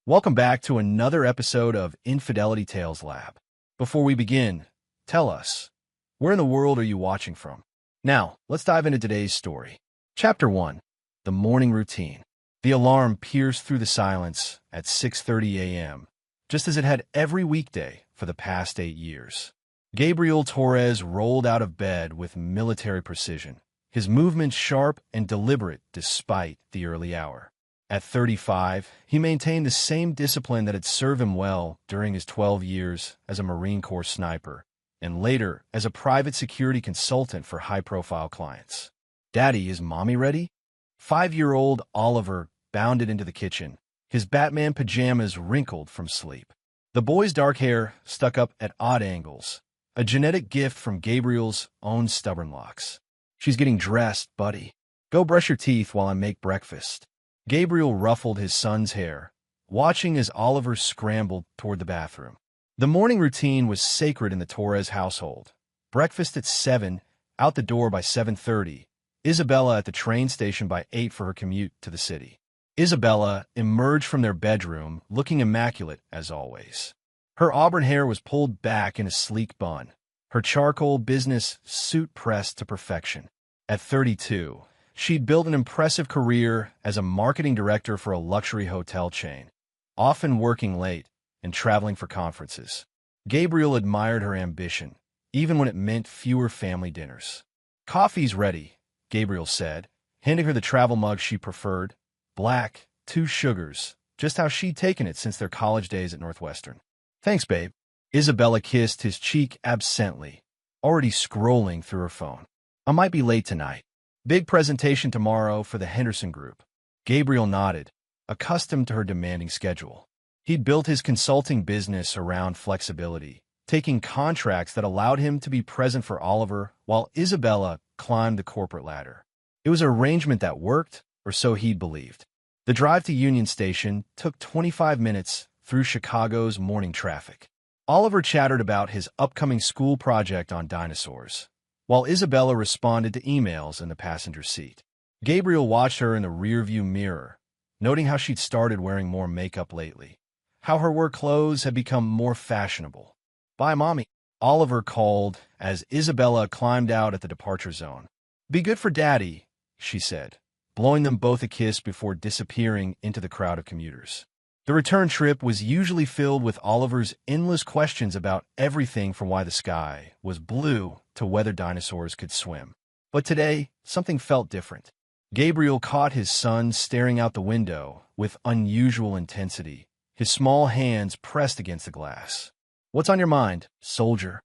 Welcome back to another episode of Infidelity Tales Lab. Before we begin, tell us, where in the world are you watching from? Now, let's dive into today's story. Chapter 1. The Morning Routine. The alarm pierced through the silence at 6:30 a.m., just as it had every weekday for the past 8 years. Gabriel Torres rolled out of bed with military precision, his movements sharp and deliberate despite the early hour. At 35, he maintained the same discipline that had served him well during his 12 years as a Marine Corps sniper, and later as a private security consultant for high-profile clients. "Daddy, is Mommy ready?" 5-year-old Oliver bounded into the kitchen, his Batman pajamas wrinkled from sleep. The boy's dark hair stuck up at odd angles, a genetic gift from Gabriel's own stubborn locks. "She's getting dressed, buddy. Go brush your teeth while I make breakfast." Gabriel ruffled his son's hair, watching as Oliver scrambled toward the bathroom. The morning routine was sacred in the Torres household. Breakfast at 7, out the door by 7:30, Isabella at the train station by 8 for her commute to the city. Isabella emerged from their bedroom looking immaculate as always. Her auburn hair was pulled back in a sleek bun, her charcoal business suit pressed to perfection. At 32, she'd built an impressive career as a marketing director for a luxury hotel chain, often working late and traveling for conferences. Gabriel admired her ambition, even when it meant fewer family dinners. "Coffee's ready," Gabriel said, handing her the travel mug she preferred. Black, 2 sugars, just how she'd taken it since their college days at Northwestern. "Thanks, babe." Isabella kissed his cheek absently, already scrolling through her phone. "I might be late tonight. Big presentation tomorrow for the Henderson Group." Gabriel nodded, accustomed to her demanding schedule. He'd built his consulting business around flexibility, taking contracts that allowed him to be present for Oliver while Isabella climbed the corporate ladder. It was an arrangement that worked, or so he'd believed. The drive to Union Station took 25 minutes through Chicago's morning traffic. Oliver chattered about his upcoming school project on dinosaurs, while Isabella responded to emails in the passenger seat. Gabriel watched her in the rearview mirror, noting how she'd started wearing more makeup lately, how her work clothes had become more fashionable. "Bye, Mommy," Oliver called as Isabella climbed out at the departure zone. "Be good for Daddy," she said, blowing them both a kiss before disappearing into the crowd of commuters. The return trip was usually filled with Oliver's endless questions about everything from why the sky was blue to whether dinosaurs could swim. But today, something felt different. Gabriel caught his son staring out the window with unusual intensity, his small hands pressed against the glass. "What's on your mind, soldier?"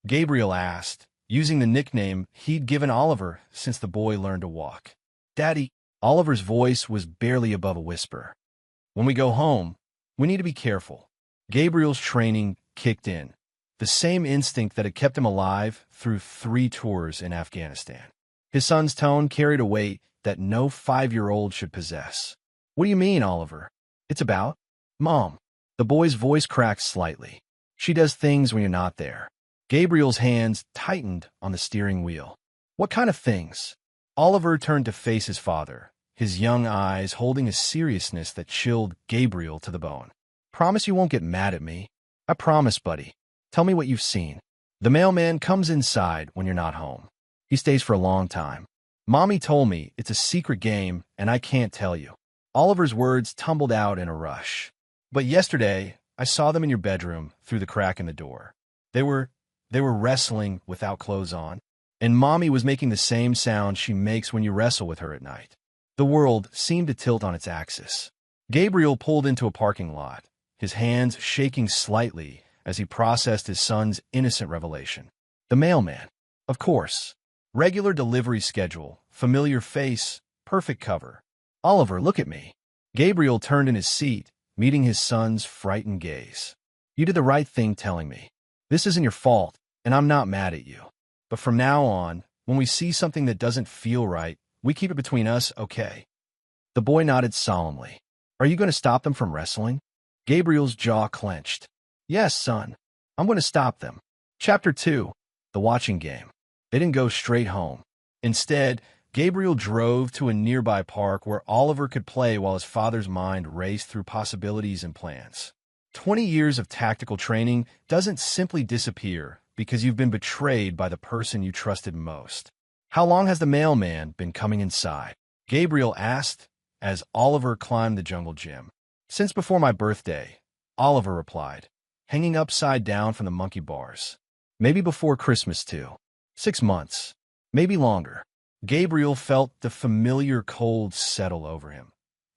Gabriel asked, using the nickname he'd given Oliver since the boy learned to walk. "Daddy," Oliver's voice was barely above a whisper. "When we go home, we need to be careful." Gabriel's training kicked in, the same instinct that had kept him alive through 3 tours in Afghanistan. His son's tone carried a weight that no 5-year-old should possess. "What do you mean, Oliver?" "It's about Mom." The boy's voice cracked slightly. "She does things when you're not there." Gabriel's hands tightened on the steering wheel. "What kind of things?" Oliver turned to face his father, his young eyes holding a seriousness that chilled Gabriel to the bone. "Promise you won't get mad at me." "I promise, buddy. Tell me what you've seen." "The mailman comes inside when you're not home. He stays for a long time. Mommy told me it's a secret game and I can't tell you." Oliver's words tumbled out in a rush. "But yesterday, I saw them in your bedroom through the crack in the door. They were wrestling without clothes on, and Mommy was making the same sound she makes when you wrestle with her at night." The world seemed to tilt on its axis. Gabriel pulled into a parking lot, his hands shaking slightly as he processed his son's innocent revelation. The mailman. Of course. Regular delivery schedule, familiar face, perfect cover. "Oliver, look at me." Gabriel turned in his seat, meeting his son's frightened gaze. "You did the right thing telling me. This isn't your fault, and I'm not mad at you. But from now on, when we see something that doesn't feel right, we keep it between us, okay?" The boy nodded solemnly. "Are you going to stop them from wrestling?" Gabriel's jaw clenched. "Yes, son. I'm going to stop them." Chapter 2. The Watching Game. They didn't go straight home. Instead, Gabriel drove to a nearby park where Oliver could play while his father's mind raced through possibilities and plans. 20 years of tactical training doesn't simply disappear because you've been betrayed by the person you trusted most. How long has the mailman been coming inside? Gabriel asked as Oliver climbed the jungle gym. Since before my birthday, Oliver replied, hanging upside down from the monkey bars. Maybe before Christmas too. 6 months. Maybe longer. Gabriel felt the familiar cold settle over him.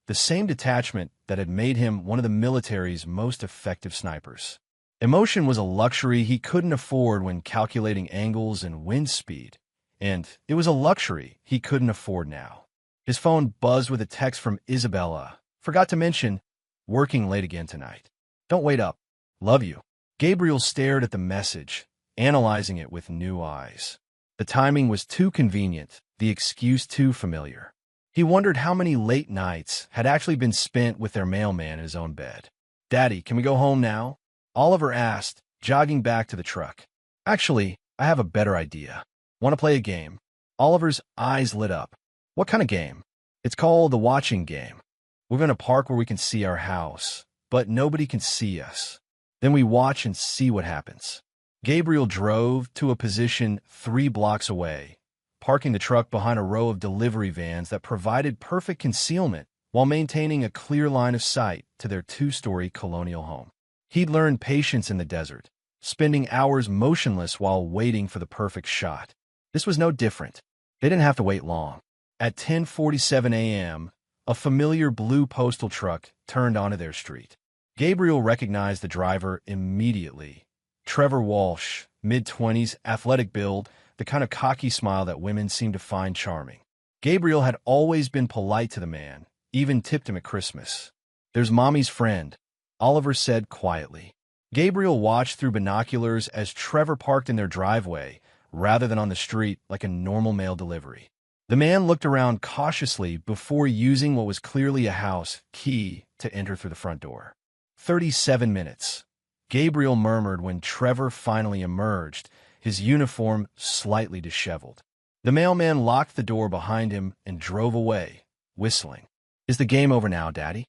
The same detachment that had made him one of the military's most effective snipers. Emotion was a luxury he couldn't afford when calculating angles and wind speed, and it was a luxury he couldn't afford now. His phone buzzed with a text from Isabella. Forgot to mention, working late again tonight. Don't wait up. Love you. Gabriel stared at the message, analyzing it with new eyes. The timing was too convenient, the excuse too familiar. He wondered how many late nights had actually been spent with their mailman in his own bed. Daddy, can we go home now? Oliver asked, jogging back to the truck. Actually, I have a better idea. Want to play a game? Oliver's eyes lit up. What kind of game? It's called the watching game. We're in a park where we can see our house, but nobody can see us. Then we watch and see what happens. Gabriel drove to a position 3 blocks away, parking the truck behind a row of delivery vans that provided perfect concealment while maintaining a clear line of sight to their 2-story colonial home. He'd learned patience in the desert, spending hours motionless while waiting for the perfect shot. This was no different. They didn't have to wait long. At 10:47 a.m., a familiar blue postal truck turned onto their street. Gabriel recognized the driver immediately. Trevor Walsh, mid-20s, athletic build, the kind of cocky smile that women seem to find charming. Gabriel had always been polite to the man, even tipped him at Christmas. There's Mommy's friend, Oliver said quietly. Gabriel watched through binoculars as Trevor parked in their driveway, rather than on the street like a normal mail delivery. The man looked around cautiously before using what was clearly a house key to enter through the front door. 37 minutes. Gabriel murmured when Trevor finally emerged, his uniform slightly disheveled. The mailman locked the door behind him and drove away, whistling. Is the game over now, Daddy?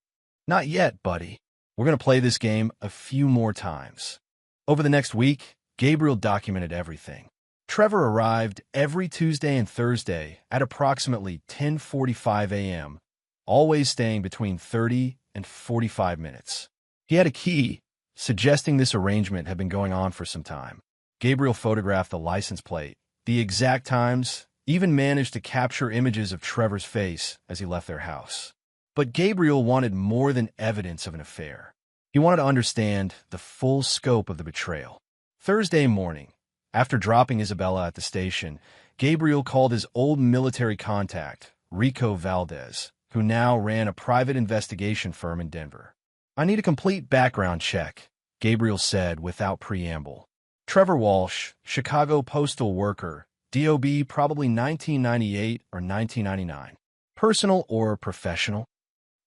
Not yet, buddy. We're going to play this game a few more times. Over the next week, Gabriel documented everything. Trevor arrived every Tuesday and Thursday at approximately 10:45 a.m., always staying between 30 and 45 minutes. He had a key, suggesting this arrangement had been going on for some time. Gabriel photographed the license plate, the exact times, even managed to capture images of Trevor's face as he left their house. But Gabriel wanted more than evidence of an affair. He wanted to understand the full scope of the betrayal. Thursday morning, after dropping Isabella at the station, Gabriel called his old military contact, Rico Valdez, who now ran a private investigation firm in Denver. I need a complete background check, Gabriel said without preamble. Trevor Walsh, Chicago postal worker, DOB probably 1998 or 1999. Personal or professional?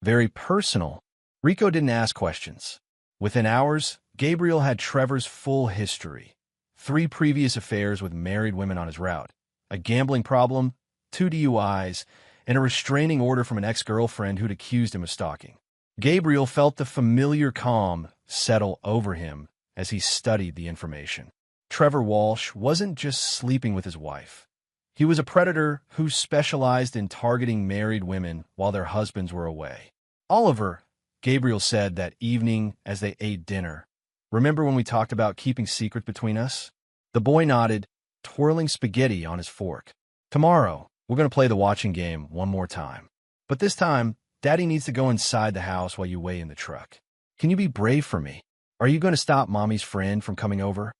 Very personal. Rico didn't ask questions. Within hours, Gabriel had Trevor's full history. 3 previous affairs with married women on his route, a gambling problem, 2 DUIs, and a restraining order from an ex-girlfriend who'd accused him of stalking. Gabriel felt the familiar calm settle over him as he studied the information. Trevor Walsh wasn't just sleeping with his wife. He was a predator who specialized in targeting married women while their husbands were away. Oliver, Gabriel said that evening as they ate dinner, remember when we talked about keeping secrets between us? The boy nodded, twirling spaghetti on his fork. Tomorrow, we're going to play the watching game one more time. But this time, Daddy needs to go inside the house while you wait in the truck. Can you be brave for me? Are you going to stop Mommy's friend from coming over?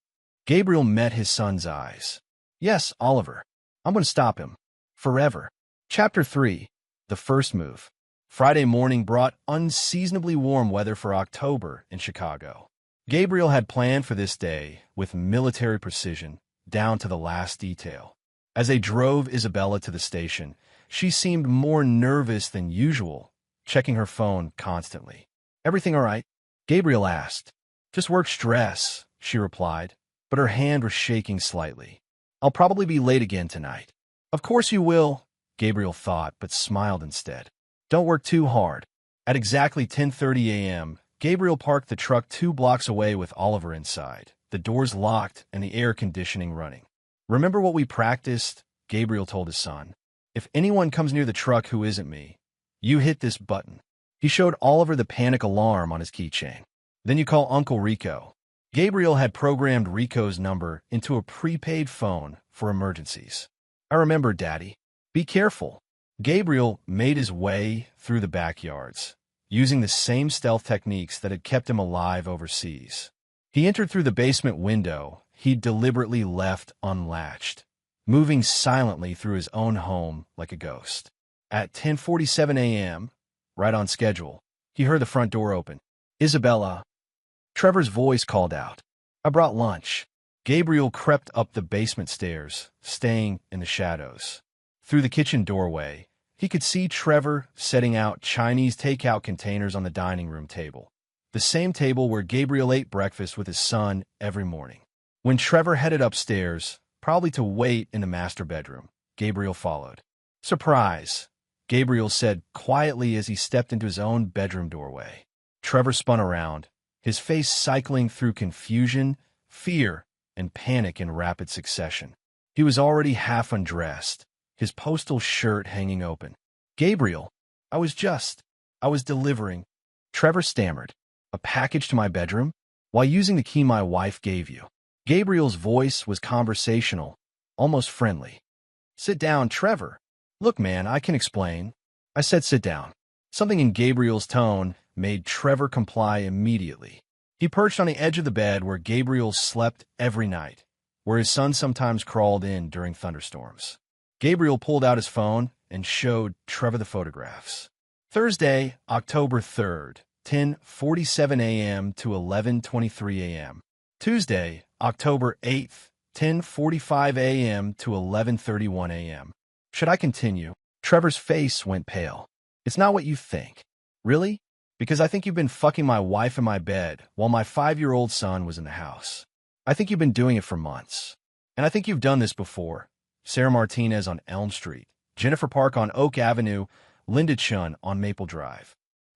Gabriel met his son's eyes. Yes, Oliver. I'm going to stop him. Forever. Chapter 3. The First Move. Friday morning brought unseasonably warm weather for October in Chicago. Gabriel had planned for this day with military precision, down to the last detail. As they drove Isabella to the station, she seemed more nervous than usual, checking her phone constantly. Everything all right? Gabriel asked. Just work stress, she replied, but her hand was shaking slightly. I'll probably be late again tonight. Of course you will, Gabriel thought, but smiled instead. Don't work too hard. At exactly 10:30 a.m., Gabriel parked the truck 2 blocks away with Oliver inside, the doors locked and the air conditioning running. Remember what we practiced? Gabriel told his son. If anyone comes near the truck who isn't me, you hit this button. He showed Oliver the panic alarm on his keychain. Then you call Uncle Rico. Gabriel had programmed Rico's number into a prepaid phone for emergencies. I remember, Daddy. Be careful. Gabriel made his way through the backyards, using the same stealth techniques that had kept him alive overseas. He entered through the basement window he'd deliberately left unlatched, moving silently through his own home like a ghost. At 10:47 a.m., right on schedule, he heard the front door open. Isabella. Trevor's voice called out. I brought lunch. Gabriel crept up the basement stairs, staying in the shadows. Through the kitchen doorway, he could see Trevor setting out Chinese takeout containers on the dining room table, the same table where Gabriel ate breakfast with his son every morning. When Trevor headed upstairs, probably to wait in the master bedroom, Gabriel followed. Surprise, Gabriel said quietly as he stepped into his own bedroom doorway. Trevor spun around, his face cycling through confusion, fear, and panic in rapid succession. He was already half undressed, his postal shirt hanging open. Gabriel, I was delivering. Trevor stammered. A package to my bedroom? While using the key my wife gave you. Gabriel's voice was conversational, almost friendly. Sit down, Trevor. Look, man, I can explain. I said sit down. Something in Gabriel's tone made Trevor comply immediately. He perched on the edge of the bed where Gabriel slept every night, where his son sometimes crawled in during thunderstorms. Gabriel pulled out his phone and showed Trevor the photographs. Thursday, October 3rd, 10:47 a.m. to 11:23 a.m. Tuesday, October 8th, 10:45 a.m. to 11:31 a.m. Should I continue? Trevor's face went pale. It's not what you think. Really? Because I think you've been fucking my wife in my bed while my 5-year-old son was in the house. I think you've been doing it for months. And I think you've done this before. Sarah Martinez on Elm Street, Jennifer Park on Oak Avenue, Linda Chun on Maple Drive.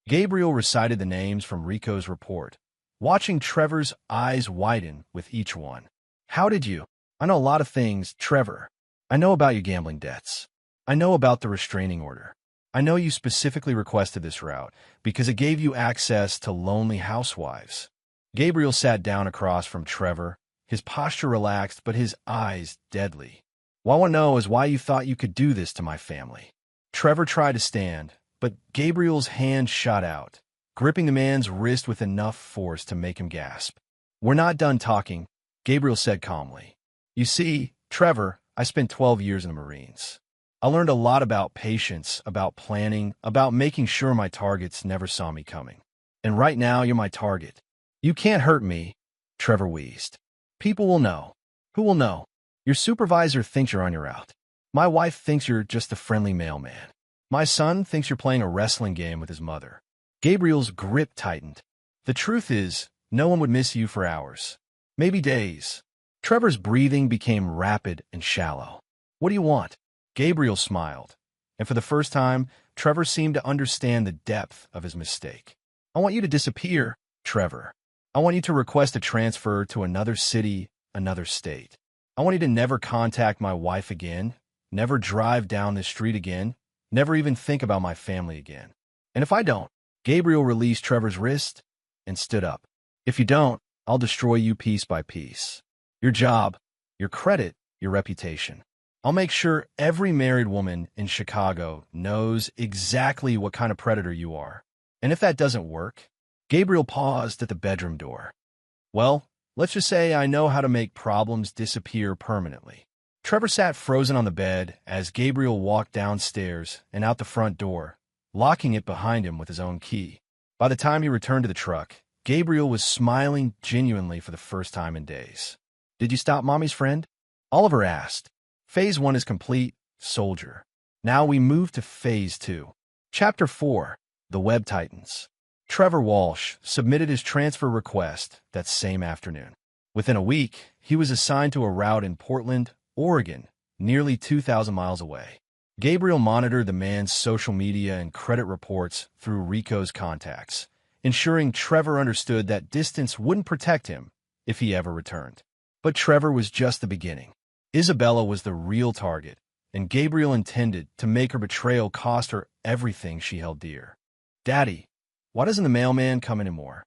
Gabriel recited the names from Rico's report, watching Trevor's eyes widen with each one. How did you? I know a lot of things, Trevor. I know about your gambling debts. I know about the restraining order. I know you specifically requested this route because it gave you access to lonely housewives. Gabriel sat down across from Trevor, his posture relaxed but his eyes deadly. What I want to know is why you thought you could do this to my family. Trevor tried to stand, but Gabriel's hand shot out, gripping the man's wrist with enough force to make him gasp. We're not done talking, Gabriel said calmly. You see, Trevor, I spent 12 years in the Marines. I learned a lot about patience, about planning, about making sure my targets never saw me coming. And right now, you're my target. You can't hurt me, Trevor wheezed. People will know. Who will know? Your supervisor thinks you're on your out. My wife thinks you're just a friendly mailman. My son thinks you're playing a wrestling game with his mother. Gabriel's grip tightened. The truth is, no one would miss you for hours. Maybe days. Trevor's breathing became rapid and shallow. What do you want? Gabriel smiled, and for the first time, Trevor seemed to understand the depth of his mistake. I want you to disappear, Trevor. I want you to request a transfer to another city, another state. I want you to never contact my wife again, never drive down this street again, never even think about my family again. And if I don't, Gabriel released Trevor's wrist and stood up. If you don't, I'll destroy you piece by piece. Your job, your credit, your reputation. I'll make sure every married woman in Chicago knows exactly what kind of predator you are. And if that doesn't work, Gabriel paused at the bedroom door. Well, let's just say I know how to make problems disappear permanently. Trevor sat frozen on the bed as Gabriel walked downstairs and out the front door, locking it behind him with his own key. By the time he returned to the truck, Gabriel was smiling genuinely for the first time in days. Did you stop Mommy's friend? Oliver asked. Phase 1 is complete, soldier. Now we move to Phase 2. Chapter 4, The Web Titans. Trevor Walsh submitted his transfer request that same afternoon. Within a week, he was assigned to a route in Portland, Oregon, nearly 2,000 miles away. Gabriel monitored the man's social media and credit reports through Rico's contacts, ensuring Trevor understood that distance wouldn't protect him if he ever returned. But Trevor was just the beginning. Isabella was the real target, and Gabriel intended to make her betrayal cost her everything she held dear. "Daddy, why doesn't the mailman come anymore?"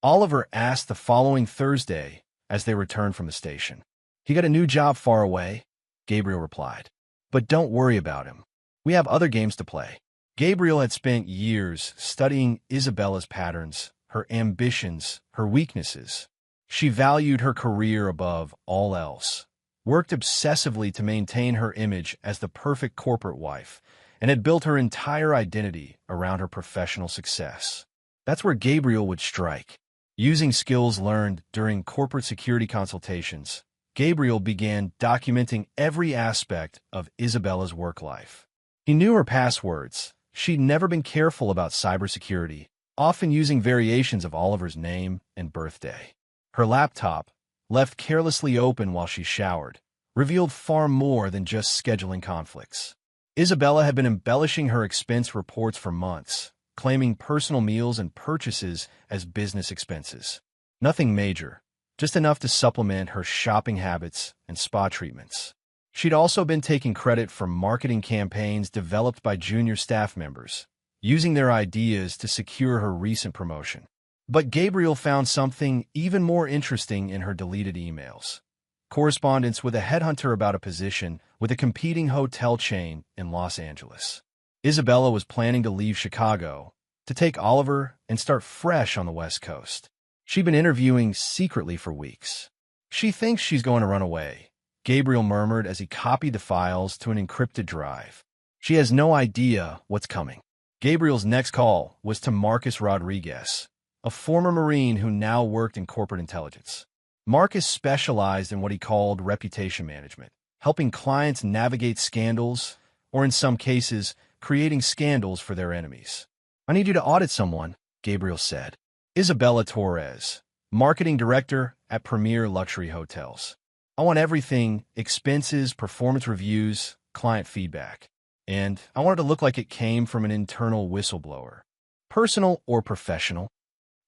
Oliver asked the following Thursday as they returned from the station. "He got a new job far away," Gabriel replied. "But don't worry about him. We have other games to play." Gabriel had spent years studying Isabella's patterns, her ambitions, her weaknesses. She valued her career above all else, worked obsessively to maintain her image as the perfect corporate wife, and had built her entire identity around her professional success. That's where Gabriel would strike. Using skills learned during corporate security consultations, Gabriel began documenting every aspect of Isabella's work life. He knew her passwords. She'd never been careful about cybersecurity, often using variations of Oliver's name and birthday. Her laptop, left carelessly open while she showered, revealed far more than just scheduling conflicts. Isabella had been embellishing her expense reports for months, claiming personal meals and purchases as business expenses. Nothing major, just enough to supplement her shopping habits and spa treatments. She'd also been taking credit for marketing campaigns developed by junior staff members, using their ideas to secure her recent promotion. But Gabriel found something even more interesting in her deleted emails. Correspondence with a headhunter about a position with a competing hotel chain in Los Angeles. Isabella was planning to leave Chicago, to take Oliver and start fresh on the West Coast. She'd been interviewing secretly for weeks. "She thinks she's going to run away," Gabriel murmured as he copied the files to an encrypted drive. "She has no idea what's coming." Gabriel's next call was to Marcus Rodriguez, a former Marine who now worked in corporate intelligence. Marcus specialized in what he called reputation management, helping clients navigate scandals, or in some cases, creating scandals for their enemies. "I need you to audit someone," Gabriel said. "Isabella Torres, marketing director at Premier Luxury Hotels. I want everything: expenses, performance reviews, client feedback. And I want it to look like it came from an internal whistleblower. Personal or professional?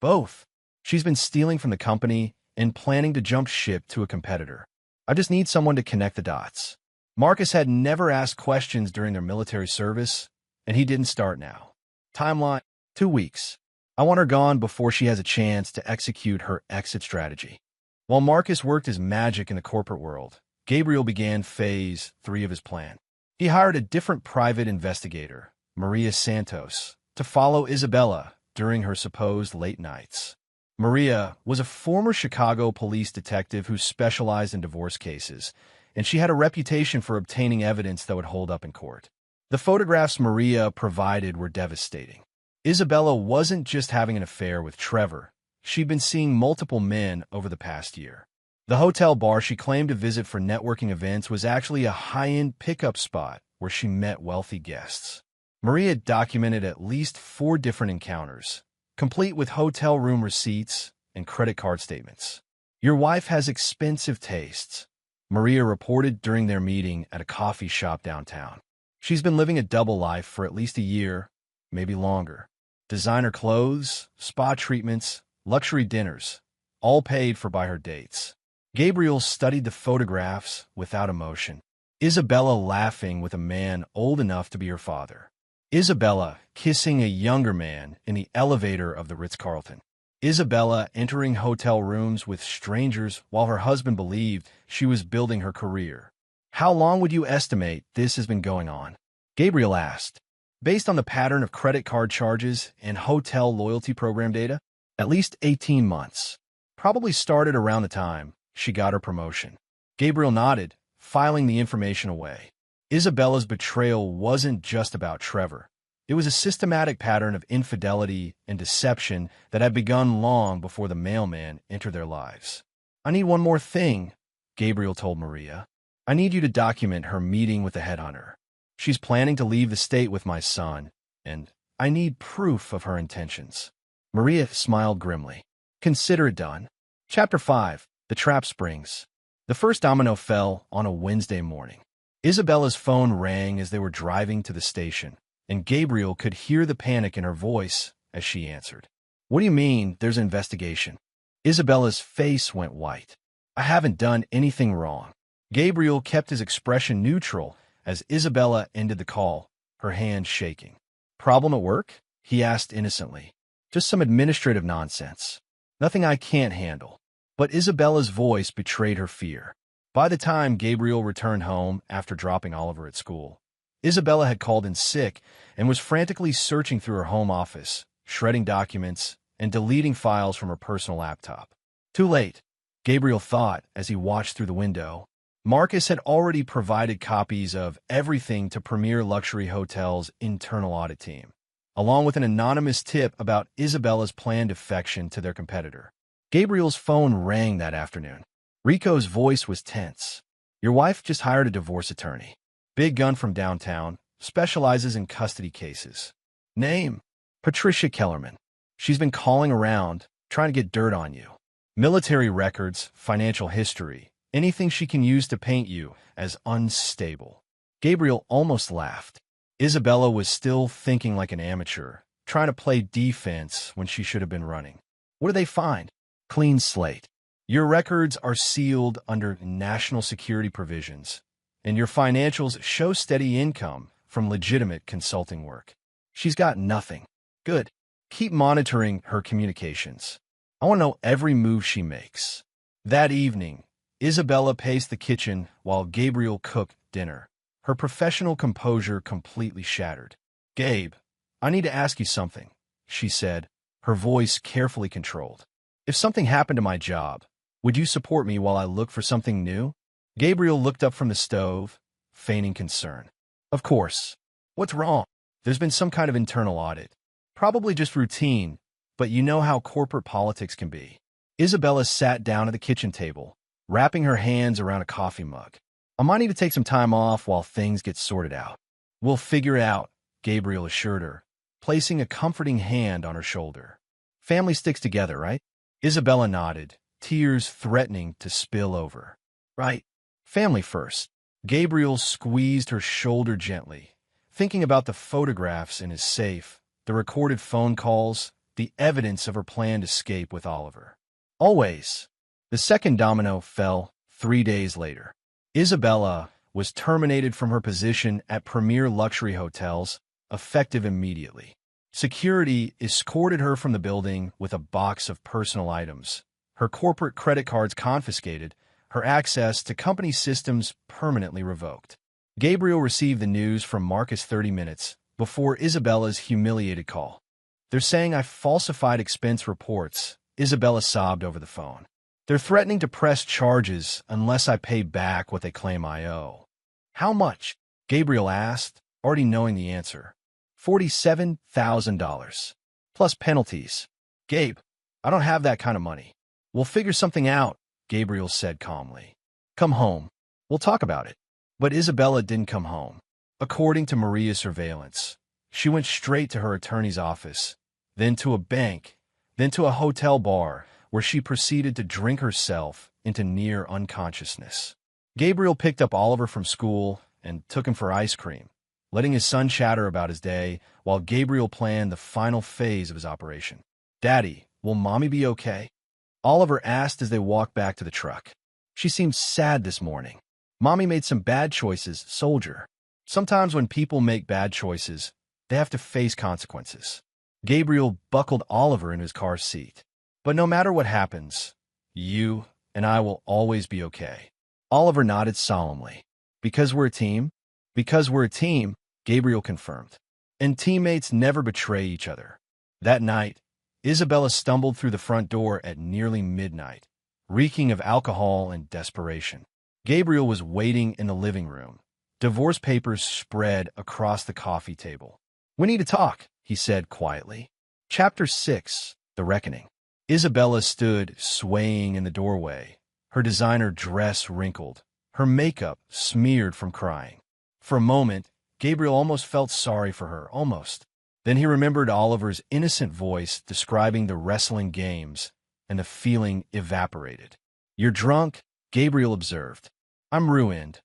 Both. She's been stealing from the company and planning to jump ship to a competitor. I just need someone to connect the dots." Marcus had never asked questions during their military service, and he didn't start now. Timeline: 2 weeks. I want her gone before she has a chance to execute her exit strategy. While Marcus worked his magic in the corporate world, Gabriel began phase 3 of his plan. He hired a different private investigator, Maria Santos, to follow Isabella during her supposed late nights. Maria was a former Chicago police detective who specialized in divorce cases, and she had a reputation for obtaining evidence that would hold up in court. The photographs Maria provided were devastating. Isabella wasn't just having an affair with Trevor. She'd been seeing multiple men over the past year. The hotel bar she claimed to visit for networking events was actually a high-end pickup spot where she met wealthy guests. Maria documented at least 4 different encounters, complete with hotel room receipts and credit card statements. "Your wife has expensive tastes," Maria reported during their meeting at a coffee shop downtown. "She's been living a double life for at least a year, maybe longer. Designer clothes, spa treatments, luxury dinners, all paid for by her dates." Gabriel studied the photographs without emotion. Isabella laughing with a man old enough to be her father. Isabella kissing a younger man in the elevator of the Ritz-Carlton. Isabella entering hotel rooms with strangers while her husband believed she was building her career. "How long would you estimate this has been going on?" Gabriel asked. "Based on the pattern of credit card charges and hotel loyalty program data, at least 18 months. Probably started around the time she got her promotion." Gabriel nodded, filing the information away. Isabella's betrayal wasn't just about Trevor. It was a systematic pattern of infidelity and deception that had begun long before the mailman entered their lives. "I need one more thing," Gabriel told Maria. "I need you to document her meeting with the headhunter. She's planning to leave the state with my son, and I need proof of her intentions." Maria smiled grimly. "Consider it done." Chapter 5. The Trap Springs. The first domino fell on a Wednesday morning. Isabella's phone rang as they were driving to the station, and Gabriel could hear the panic in her voice as she answered. What do you mean, there's an investigation? Isabella's face went white. I haven't done anything wrong. Gabriel kept his expression neutral as Isabella ended the call, her hands shaking. Problem at work? He asked innocently. Just some administrative nonsense. Nothing I can't handle. But Isabella's voice betrayed her fear. By the time Gabriel returned home after dropping Oliver at school, Isabella had called in sick and was frantically searching through her home office, shredding documents, and deleting files from her personal laptop. Too late, Gabriel thought as he watched through the window. Marcus had already provided copies of everything to Premier Luxury Hotel's internal audit team, along with an anonymous tip about Isabella's planned defection to their competitor. Gabriel's phone rang that afternoon. Rico's voice was tense. Your wife just hired a divorce attorney. Big gun from downtown, specializes in custody cases. Name? Patricia Kellerman. She's been calling around, trying to get dirt on you. Military records, financial history, anything she can use to paint you as unstable. Gabriel almost laughed. Isabella was still thinking like an amateur, trying to play defense when she should have been running. What do they find? Clean slate. Your records are sealed under national security provisions, and your financials show steady income from legitimate consulting work. She's got nothing. Good. Keep monitoring her communications. I want to know every move she makes. That evening, Isabella paced the kitchen while Gabriel cooked dinner, her professional composure completely shattered. Gabe, I need to ask you something, she said, her voice carefully controlled. If something happened to my job, would you support me while I look for something new? Gabriel looked up from the stove, feigning concern. Of course. What's wrong? There's been some kind of internal audit. Probably just routine, but you know how corporate politics can be. Isabella sat down at the kitchen table, wrapping her hands around a coffee mug. I might need to take some time off while things get sorted out. We'll figure it out, Gabriel assured her, placing a comforting hand on her shoulder. Family sticks together, right? Isabella nodded, tears threatening to spill over. Right. Family first. Gabriel squeezed her shoulder gently, thinking about the photographs in his safe, the recorded phone calls, the evidence of her planned escape with Oliver. Always. The second domino fell 3 days later. Isabella was terminated from her position at Premier Luxury Hotels, effective immediately. Security escorted her from the building with a box of personal items, her corporate credit cards confiscated, her access to company systems permanently revoked. Gabriel received the news from Marcus 30 minutes before Isabella's humiliated call. They're saying I falsified expense reports, Isabella sobbed over the phone. They're threatening to press charges unless I pay back what they claim I owe. How much? Gabriel asked, already knowing the answer. $47,000. Plus penalties. Gabe, I don't have that kind of money. We'll figure something out, Gabriel said calmly. Come home. We'll talk about it. But Isabella didn't come home. According to Maria's surveillance, she went straight to her attorney's office, then to a bank, then to a hotel bar, where she proceeded to drink herself into near unconsciousness. Gabriel picked up Oliver from school and took him for ice cream, letting his son chatter about his day while Gabriel planned the final phase of his operation. Daddy, will Mommy be okay? Oliver asked as they walked back to the truck. She seemed sad this morning. Mommy made some bad choices, soldier. Sometimes when people make bad choices, they have to face consequences. Gabriel buckled Oliver in his car seat. But no matter what happens, you and I will always be okay. Oliver nodded solemnly. Because we're a team? Because we're a team, Gabriel confirmed. And teammates never betray each other. That night, Isabella stumbled through the front door at nearly midnight, reeking of alcohol and desperation. Gabriel was waiting in the living room, divorce papers spread across the coffee table. We need to talk, he said quietly. Chapter 6, The Reckoning. Isabella stood swaying in the doorway, her designer dress wrinkled, her makeup smeared from crying. For a moment, Gabriel almost felt sorry for her, almost. Then he remembered Oliver's innocent voice describing the wrestling games, and the feeling evaporated. You're drunk, Gabriel observed. I'm ruined.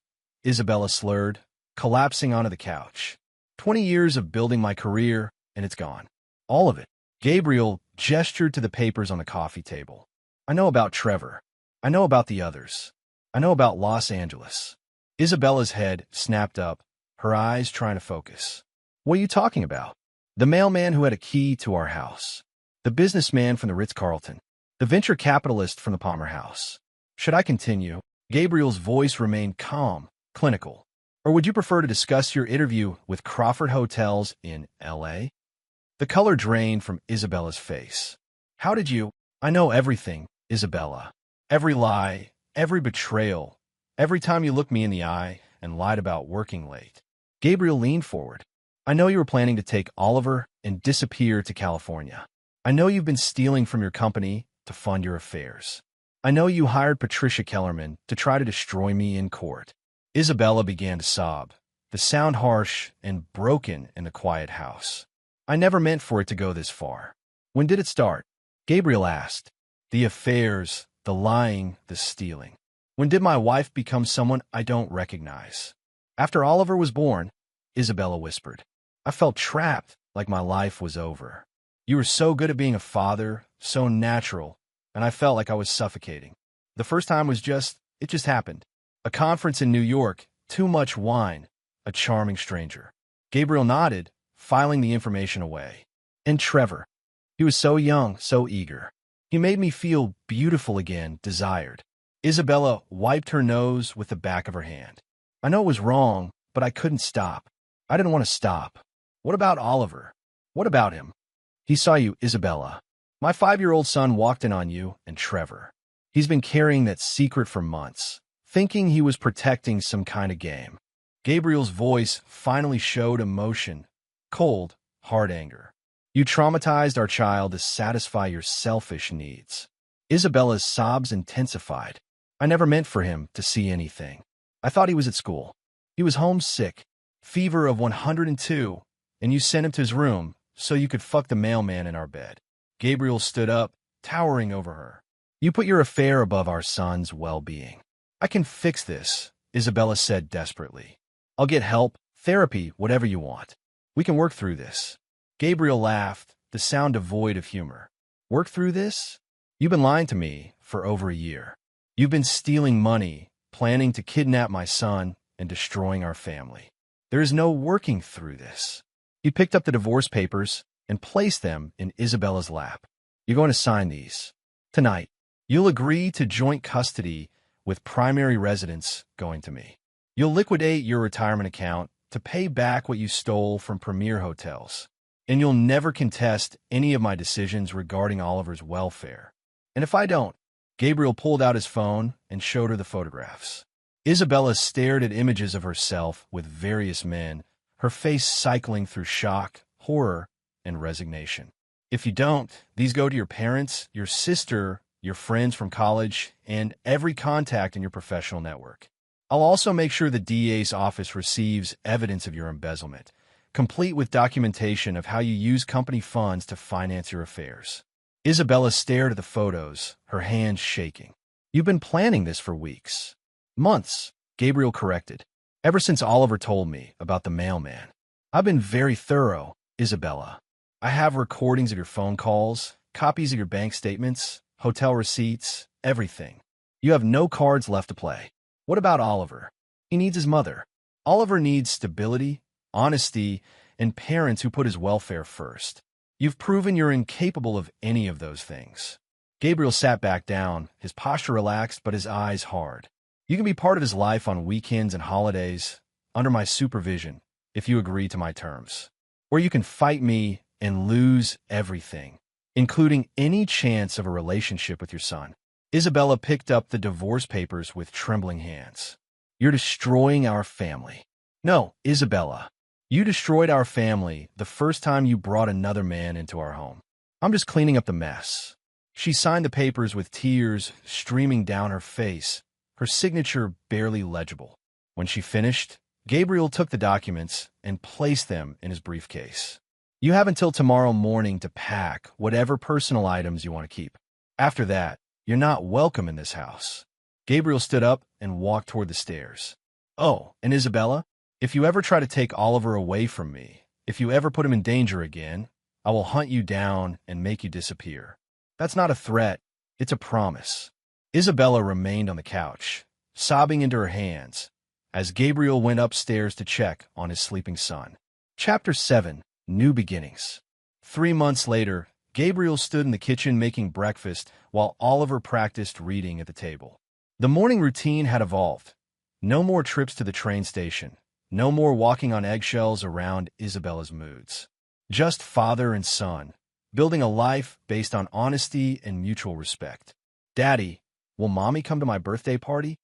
Isabella slurred, collapsing onto the couch. 20 years of building my career, and it's gone. All of it. Gabriel gestured to the papers on the coffee table. I know about Trevor. I know about the others. I know about Los Angeles. Isabella's head snapped up, her eyes trying to focus. What are you talking about? The mailman who had a key to our house. The businessman from the Ritz-Carlton. The venture capitalist from the Palmer House. Should I continue? Gabriel's voice remained calm, clinical. Or would you prefer to discuss your interview with Crawford Hotels in L.A.? The color drained from Isabella's face. How did you? I know everything, Isabella. Every lie, every betrayal, every time you looked me in the eye and lied about working late. Gabriel leaned forward. I know you were planning to take Oliver and disappear to California. I know you've been stealing from your company to fund your affairs. I know you hired Patricia Kellerman to try to destroy me in court. Isabella began to sob, the sound harsh and broken in the quiet house. I never meant for it to go this far. When did it start? Gabriel asked. The affairs, the lying, the stealing. When did my wife become someone I don't recognize? After Oliver was born, Isabella whispered. I felt trapped, like my life was over. You were so good at being a father, so natural, and I felt like I was suffocating. The first time was it just happened. A conference in New York, too much wine, a charming stranger. Gabriel nodded, filing the information away. And Trevor. He was so young, so eager. He made me feel beautiful again, desired. Isabella wiped her nose with the back of her hand. I know it was wrong, but I couldn't stop. I didn't want to stop. What about Oliver? What about him? He saw you, Isabella. My 5-year-old son walked in on you and Trevor. He's been carrying that secret for months, thinking he was protecting some kind of game. Gabriel's voice finally showed emotion, cold, hard anger. You traumatized our child to satisfy your selfish needs. Isabella's sobs intensified. I never meant for him to see anything. I thought he was at school. He was homesick, fever of 102, and you sent him to his room so you could fuck the mailman in our bed. Gabriel stood up, towering over her. You put your affair above our son's well-being. I can fix this, Isabella said desperately. I'll get help, therapy, whatever you want. We can work through this. Gabriel laughed, the sound devoid of humor. Work through this? You've been lying to me for over a year. You've been stealing money, planning to kidnap my son, and destroying our family. There is no working through this. He picked up the divorce papers and placed them in Isabella's lap. You're going to sign these. Tonight, you'll agree to joint custody with primary residence going to me. You'll liquidate your retirement account to pay back what you stole from Premier Hotels. And you'll never contest any of my decisions regarding Oliver's welfare. And if I don't, Gabriel pulled out his phone and showed her the photographs. Isabella stared at images of herself with various men, her face cycling through shock, horror, and resignation. If you don't, these go to your parents, your sister, your friends from college, and every contact in your professional network. I'll also make sure the DA's office receives evidence of your embezzlement, complete with documentation of how you use company funds to finance your affairs. Isabella stared at the photos, her hands shaking. You've been planning this for weeks. Months, Gabriel corrected. Ever since Oliver told me about the mailman. I've been very thorough, Isabella. I have recordings of your phone calls, copies of your bank statements, hotel receipts, everything. You have no cards left to play. What about Oliver? He needs his mother. Oliver needs stability, honesty, and parents who put his welfare first. You've proven you're incapable of any of those things. Gabriel sat back down, his posture relaxed but his eyes hard. You can be part of his life on weekends and holidays, under my supervision, if you agree to my terms. Or you can fight me and lose everything, including any chance of a relationship with your son. Isabella picked up the divorce papers with trembling hands. You're destroying our family. No, Isabella. You destroyed our family the first time you brought another man into our home. I'm just cleaning up the mess. She signed the papers with tears streaming down her face, her signature barely legible. When she finished, Gabriel took the documents and placed them in his briefcase. You have until tomorrow morning to pack whatever personal items you want to keep. After that, you're not welcome in this house. Gabriel stood up and walked toward the stairs. Oh, and Isabella, if you ever try to take Oliver away from me, if you ever put him in danger again, I will hunt you down and make you disappear. That's not a threat, it's a promise. Isabella remained on the couch, sobbing into her hands, as Gabriel went upstairs to check on his sleeping son. Chapter 7, New Beginnings. 3 months later, Gabriel stood in the kitchen making breakfast while Oliver practiced reading at the table. The morning routine had evolved. No more trips to the train station, no more walking on eggshells around Isabella's moods. Just father and son, building a life based on honesty and mutual respect. "Daddy, will Mommy come to my birthday party?"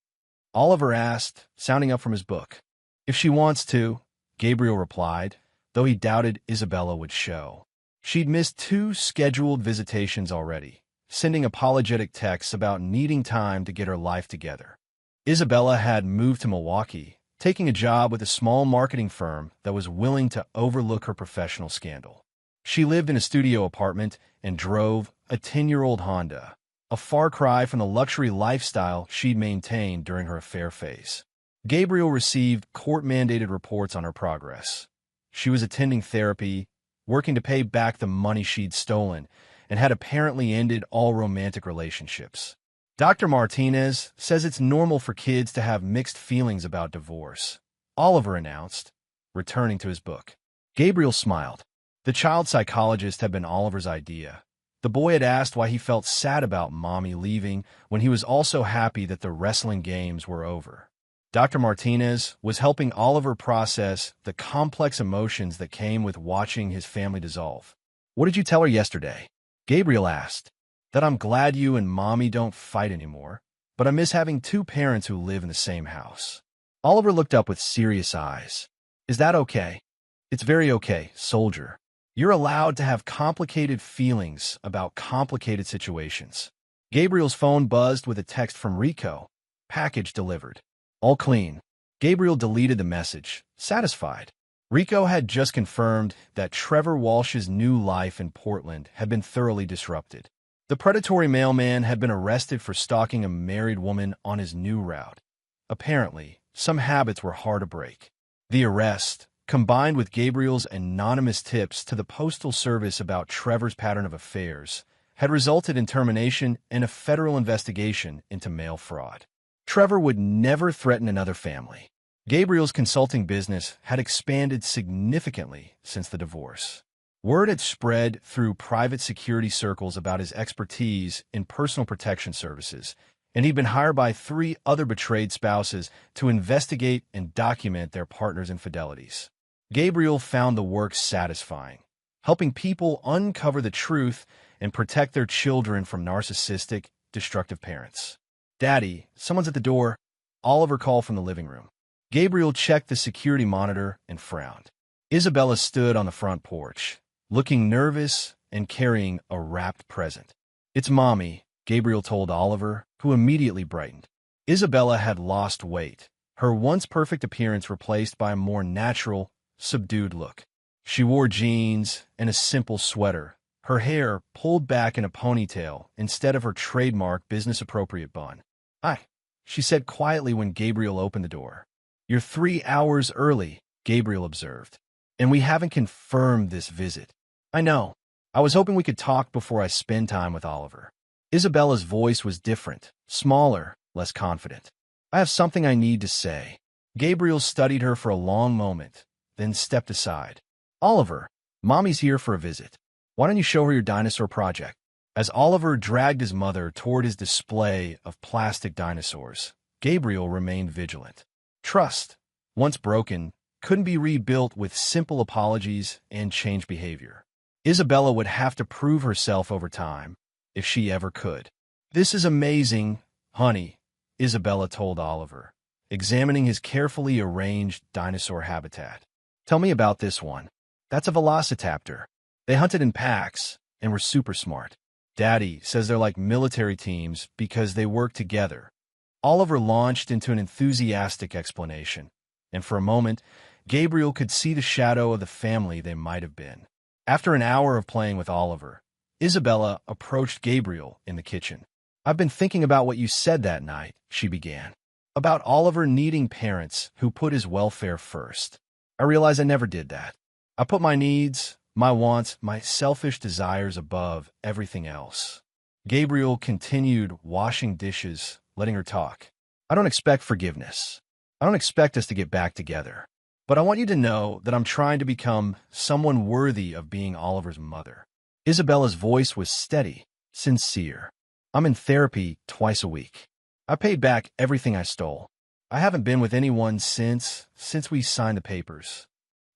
Oliver asked, sounding up from his book. "If she wants to," Gabriel replied, though he doubted Isabella would show. She'd missed 2 scheduled visitations already, sending apologetic texts about needing time to get her life together. Isabella had moved to Milwaukee, taking a job with a small marketing firm that was willing to overlook her professional scandal. She lived in a studio apartment and drove a 10-year-old Honda, a far cry from the luxury lifestyle she'd maintained during her affair phase. Gabriel received court-mandated reports on her progress. She was attending therapy, working to pay back the money she'd stolen, and had apparently ended all romantic relationships. Dr. Martinez says it's normal for kids to have mixed feelings about divorce, Oliver announced, returning to his book. Gabriel smiled. The child psychologist had been Oliver's idea. The boy had asked why he felt sad about Mommy leaving when he was also happy that the wrestling games were over. Dr. Martinez was helping Oliver process the complex emotions that came with watching his family dissolve. "What did you tell her yesterday?" Gabriel asked. "That I'm glad you and Mommy don't fight anymore, but I miss having 2 parents who live in the same house." Oliver looked up with serious eyes. "Is that okay?" "It's very okay, soldier. You're allowed to have complicated feelings about complicated situations." Gabriel's phone buzzed with a text from Rico. "Package delivered. All clean." Gabriel deleted the message, satisfied. Rico had just confirmed that Trevor Walsh's new life in Portland had been thoroughly disrupted. The predatory mailman had been arrested for stalking a married woman on his new route. Apparently, some habits were hard to break. The arrest, combined with Gabriel's anonymous tips to the Postal Service about Trevor's pattern of affairs, had resulted in termination and a federal investigation into mail fraud. Trevor would never threaten another family. Gabriel's consulting business had expanded significantly since the divorce. Word had spread through private security circles about his expertise in personal protection services, and he'd been hired by 3 other betrayed spouses to investigate and document their partners' infidelities. Gabriel found the work satisfying, helping people uncover the truth and protect their children from narcissistic, destructive parents. "Daddy, someone's at the door," Oliver called from the living room. Gabriel checked the security monitor and frowned. Isabella stood on the front porch, looking nervous and carrying a wrapped present. "It's Mommy," Gabriel told Oliver, who immediately brightened. Isabella had lost weight, her once perfect appearance replaced by a more natural, subdued look. She wore jeans and a simple sweater, her hair pulled back in a ponytail instead of her trademark business-appropriate bun. "Hi," she said quietly when Gabriel opened the door. "You're 3 hours early," Gabriel observed. "And we haven't confirmed this visit." "I know. I was hoping we could talk before I spend time with Oliver." Isabella's voice was different, smaller, less confident. "I have something I need to say." Gabriel studied her for a long moment, then stepped aside. "Oliver, Mommy's here for a visit. Why don't you show her your dinosaur project?" As Oliver dragged his mother toward his display of plastic dinosaurs, Gabriel remained vigilant. Trust, once broken, couldn't be rebuilt with simple apologies and changed behavior. Isabella would have to prove herself over time, if she ever could. "This is amazing, honey," Isabella told Oliver, examining his carefully arranged dinosaur habitat. "Tell me about this one." "That's a velociraptor. They hunted in packs and were super smart. Daddy says they're like military teams because they work together." Oliver launched into an enthusiastic explanation, and for a moment, Gabriel could see the shadow of the family they might have been. After an hour of playing with Oliver, Isabella approached Gabriel in the kitchen. "I've been thinking about what you said that night," she began. About Oliver needing parents who put his welfare first. I realize I never did that. I put my needs, my wants, my selfish desires above everything else. Gabriel continued washing dishes, letting her talk. I don't expect forgiveness. I don't expect us to get back together. But I want you to know that I'm trying to become someone worthy of being Oliver's mother. Isabella's voice was steady, sincere. I'm in therapy twice a week. I paid back everything I stole. I haven't been with anyone since we signed the papers.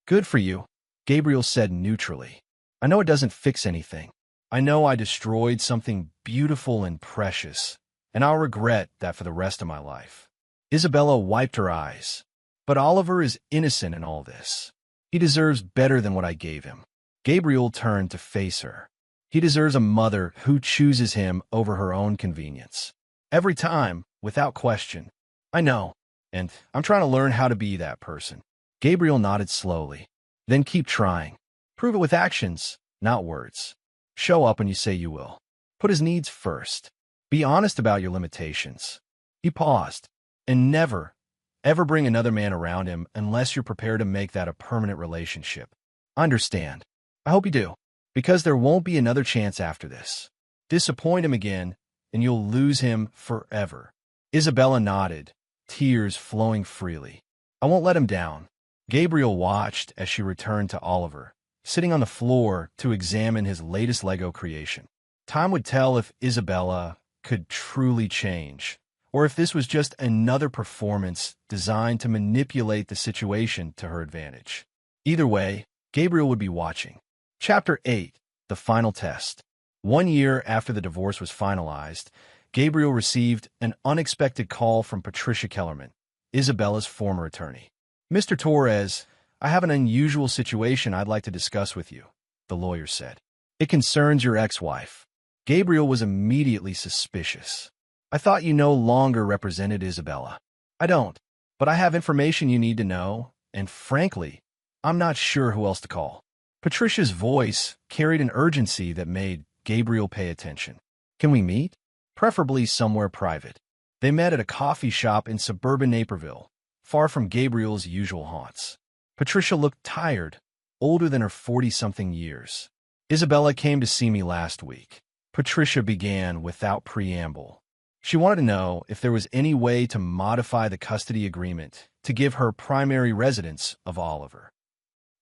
Good for you, Gabriel said neutrally. I know it doesn't fix anything. I know I destroyed something beautiful and precious, and I'll regret that for the rest of my life. Isabella wiped her eyes. But Oliver is innocent in all this. He deserves better than what I gave him. Gabriel turned to face her. He deserves a mother who chooses him over her own convenience. Every time, without question. I know, and I'm trying to learn how to be that person. Gabriel nodded slowly. Then keep trying. Prove it with actions, not words. Show up when you say you will. Put his needs first. Be honest about your limitations. He paused. And never, ever bring another man around him unless you're prepared to make that a permanent relationship. Understand. I hope you do, because there won't be another chance after this. Disappoint him again, and you'll lose him forever. Isabella nodded, tears flowing freely. I won't let him down. Gabriel watched as she returned to Oliver, sitting on the floor to examine his latest Lego creation. Time would tell if Isabella could truly change, or if this was just another performance designed to manipulate the situation to her advantage. Either way, Gabriel would be watching. Chapter 8, The Final Test. 1 year after the divorce was finalized, Gabriel received an unexpected call from Patricia Kellerman, Isabella's former attorney. Mr. Torres, I have an unusual situation I'd like to discuss with you, the lawyer said. It concerns your ex-wife. Gabriel was immediately suspicious. I thought you no longer represented Isabella. I don't, but I have information you need to know, and frankly, I'm not sure who else to call. Patricia's voice carried an urgency that made Gabriel pay attention. Can we meet? Preferably somewhere private. They met at a coffee shop in suburban Naperville, far from Gabriel's usual haunts. Patricia looked tired, older than her 40-something years. Isabella came to see me last week. Patricia began without preamble. She wanted to know if there was any way to modify the custody agreement to give her primary residence of Oliver.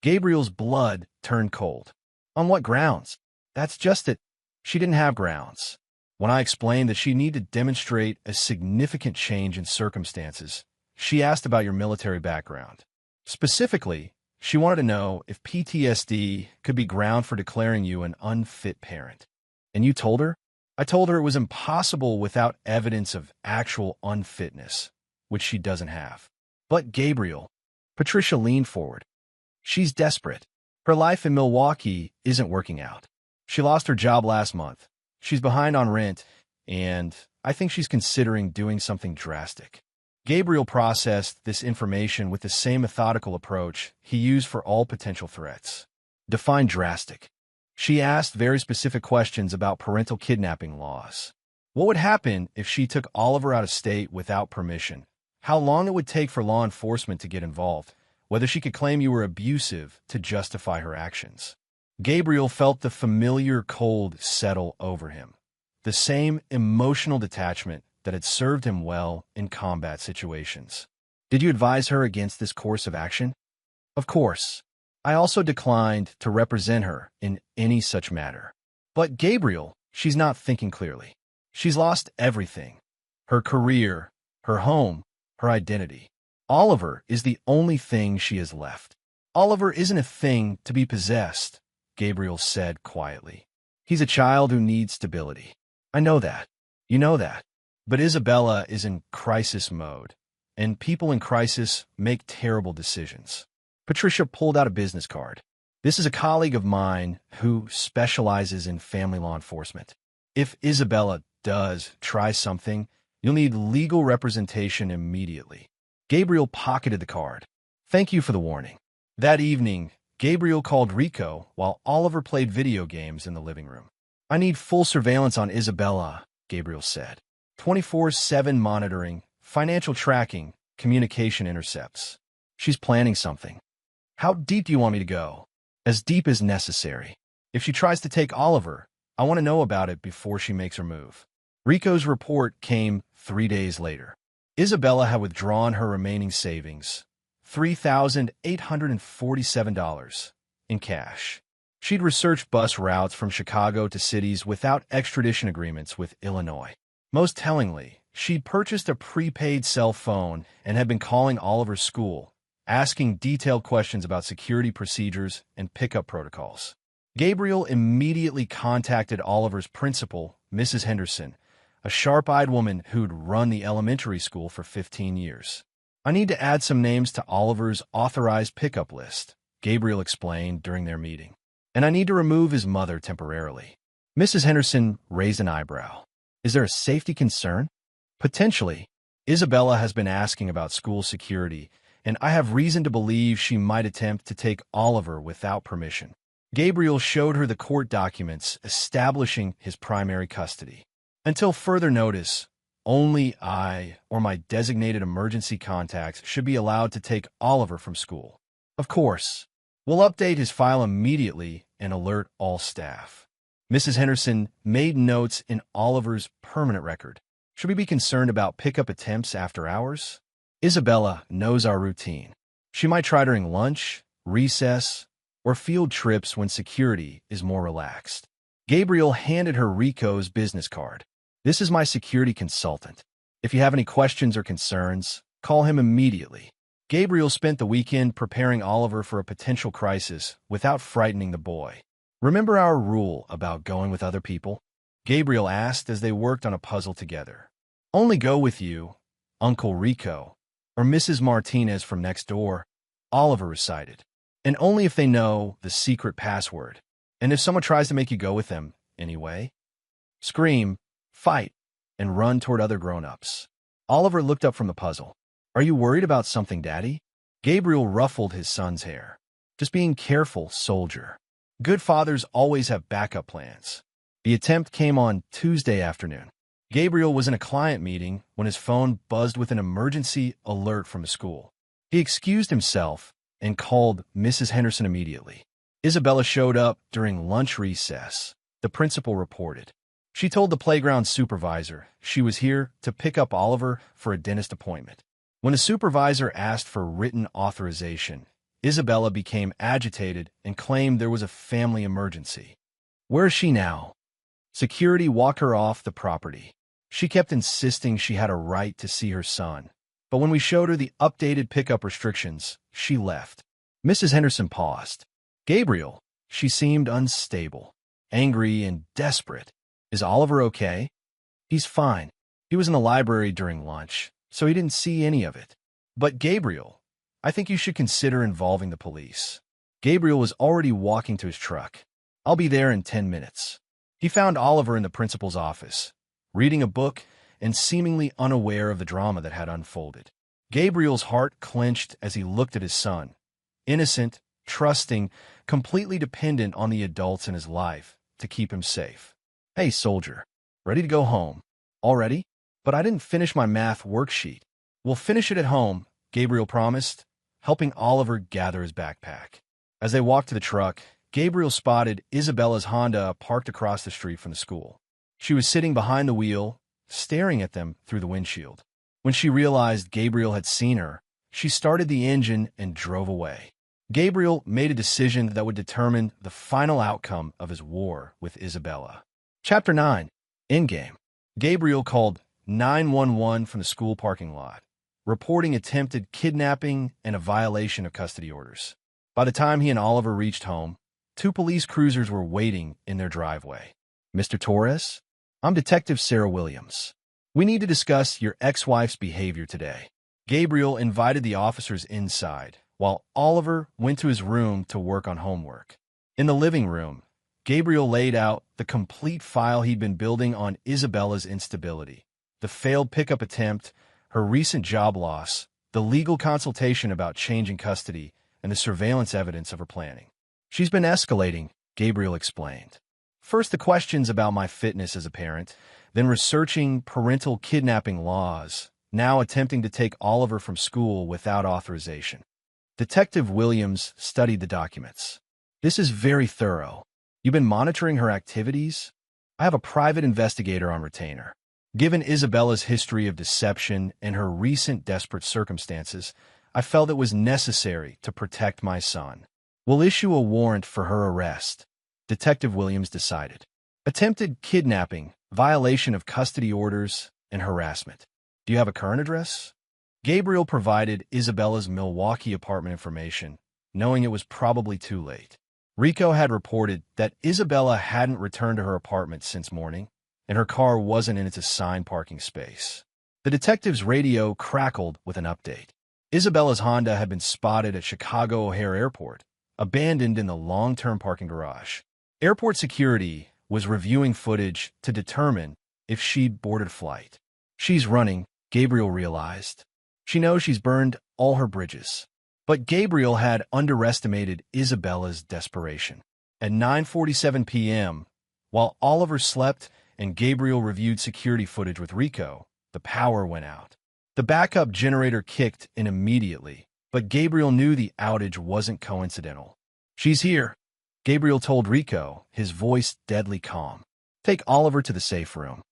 Gabriel's blood turned cold. On what grounds? That's just it. She didn't have grounds. When I explained that she needed to demonstrate a significant change in circumstances, she asked about your military background. Specifically, she wanted to know if PTSD could be ground for declaring you an unfit parent. And you told her? I told her it was impossible without evidence of actual unfitness, which she doesn't have. But Gabriel, Patricia leaned forward. She's desperate. Her life in Milwaukee isn't working out. She lost her job last month. She's behind on rent, and I think she's considering doing something drastic. Gabriel processed this information with the same methodical approach he used for all potential threats. Define drastic. She asked very specific questions about parental kidnapping laws. What would happen if she took Oliver out of state without permission? How long it would take for law enforcement to get involved? Whether she could claim you were abusive to justify her actions. Gabriel felt the familiar cold settle over him. The same emotional detachment that had served him well in combat situations. Did you advise her against this course of action? Of course. I also declined to represent her in any such matter. But Gabriel, she's not thinking clearly. She's lost everything. Her career, her home, her identity. Oliver is the only thing she has left. Oliver isn't a thing to be possessed, Gabriel said quietly. He's a child who needs stability. I know that. You know that. But Isabella is in crisis mode, and people in crisis make terrible decisions. Patricia pulled out a business card. This is a colleague of mine who specializes in family law enforcement. If Isabella does try something, you'll need legal representation immediately. Gabriel pocketed the card. Thank you for the warning. That evening, Gabriel called Rico while Oliver played video games in the living room. I need full surveillance on Isabella, Gabriel said. 24/7 monitoring, financial tracking, communication intercepts. She's planning something. How deep do you want me to go? As deep as necessary. If she tries to take Oliver, I want to know about it before she makes her move. Rico's report came 3 days later. Isabella had withdrawn her remaining savings, $3,847 in cash. She'd researched bus routes from Chicago to cities without extradition agreements with Illinois. Most tellingly, she'd purchased a prepaid cell phone and had been calling Oliver's school, asking detailed questions about security procedures and pickup protocols. Gabriel immediately contacted Oliver's principal, Mrs. Henderson, a sharp-eyed woman who'd run the elementary school for 15 years. "I need to add some names to Oliver's authorized pickup list," Gabriel explained during their meeting. "And I need to remove his mother temporarily." Mrs. Henderson raised an eyebrow. "Is there a safety concern?" "Potentially. Isabella has been asking about school security, and I have reason to believe she might attempt to take Oliver without permission." Gabriel showed her the court documents establishing his primary custody. "Until further notice, only I or my designated emergency contacts should be allowed to take Oliver from school. Of course, we'll update his file immediately and alert all staff." Mrs. Henderson made notes in Oliver's permanent record. "Should we be concerned about pickup attempts after hours? Isabella knows our routine. She might try during lunch, recess, or field trips when security is more relaxed." Gabriel handed her Rico's business card. "This is my security consultant. If you have any questions or concerns, call him immediately." Gabriel spent the weekend preparing Oliver for a potential crisis without frightening the boy. "Remember our rule about going with other people?" Gabriel asked as they worked on a puzzle together. "Only go with you, Uncle Rico, or Mrs. Martinez from next door," Oliver recited. "And only if they know the secret password. And if someone tries to make you go with them anyway, scream, fight, and run toward other grown-ups." Oliver looked up from the puzzle. "Are you worried about something, Daddy?" Gabriel ruffled his son's hair. "Just being careful, soldier. Good fathers always have backup plans." The attempt came on Tuesday afternoon. Gabriel was in a client meeting when his phone buzzed with an emergency alert from the school. He excused himself and called Mrs. Henderson immediately. Isabella showed up during lunch recess, the principal reported. She told the playground supervisor she was here to pick up Oliver for a dentist appointment. When the supervisor asked for written authorization, Isabella became agitated and claimed there was a family emergency. "Where is she now?" Security walked her off the property. She kept insisting she had a right to see her son, but when we showed her the updated pickup restrictions, she left. Mrs. Henderson paused. "Gabriel," she seemed unstable, angry and desperate. "Is Oliver okay?" "He's fine. He was in the library during lunch, so he didn't see any of it." "But Gabriel, I think you should consider involving the police." Gabriel was already walking to his truck. "I'll be there in 10 minutes. He found Oliver in the principal's office, reading a book and seemingly unaware of the drama that had unfolded. Gabriel's heart clenched as he looked at his son, innocent, trusting, completely dependent on the adults in his life to keep him safe. "Hey, soldier, ready to go home? Already? But I didn't finish my math worksheet." "We'll finish it at home," Gabriel promised, helping Oliver gather his backpack. As they walked to the truck, Gabriel spotted Isabella's Honda parked across the street from the school. She was sitting behind the wheel, staring at them through the windshield. When she realized Gabriel had seen her, she started the engine and drove away. Gabriel made a decision that would determine the final outcome of his war with Isabella. Chapter 9. Endgame. Gabriel called 911 from the school parking lot, reporting attempted kidnapping and a violation of custody orders. By the time he and Oliver reached home, 2 police cruisers were waiting in their driveway. "Mr. Torres? I'm Detective Sarah Williams. We need to discuss your ex-wife's behavior today." Gabriel invited the officers inside, while Oliver went to his room to work on homework. In the living room, Gabriel laid out the complete file he'd been building on Isabella's instability, the failed pickup attempt, her recent job loss, the legal consultation about changing custody, and the surveillance evidence of her planning. "She's been escalating," Gabriel explained. "First the questions about my fitness as a parent, then researching parental kidnapping laws, now attempting to take Oliver from school without authorization. Detective Williams studied the documents. This is very thorough. You've been monitoring her activities? I have a private investigator on retainer. Given Isabella's history of deception and her recent desperate circumstances, I felt it was necessary to protect my son. We'll issue a warrant for her arrest, Detective Williams decided. Attempted kidnapping, violation of custody orders, and harassment. Do you have a current address? Gabriel provided Isabella's Milwaukee apartment information, knowing it was probably too late. Rico had reported that Isabella hadn't returned to her apartment since morning, and her car wasn't in its assigned parking space. The detective's radio crackled with an update. Isabella's Honda had been spotted at Chicago O'Hare Airport, abandoned in the long-term parking garage. Airport security was reviewing footage to determine if she'd boarded a flight. She's running, Gabriel realized. She knows she's burned all her bridges. But Gabriel had underestimated Isabella's desperation. At 9:47 p.m., while Oliver slept and Gabriel reviewed security footage with Rico, the power went out. The backup generator kicked in immediately, but Gabriel knew the outage wasn't coincidental. She's here, Gabriel told Rico, his voice deadly calm. Take Oliver to the safe room.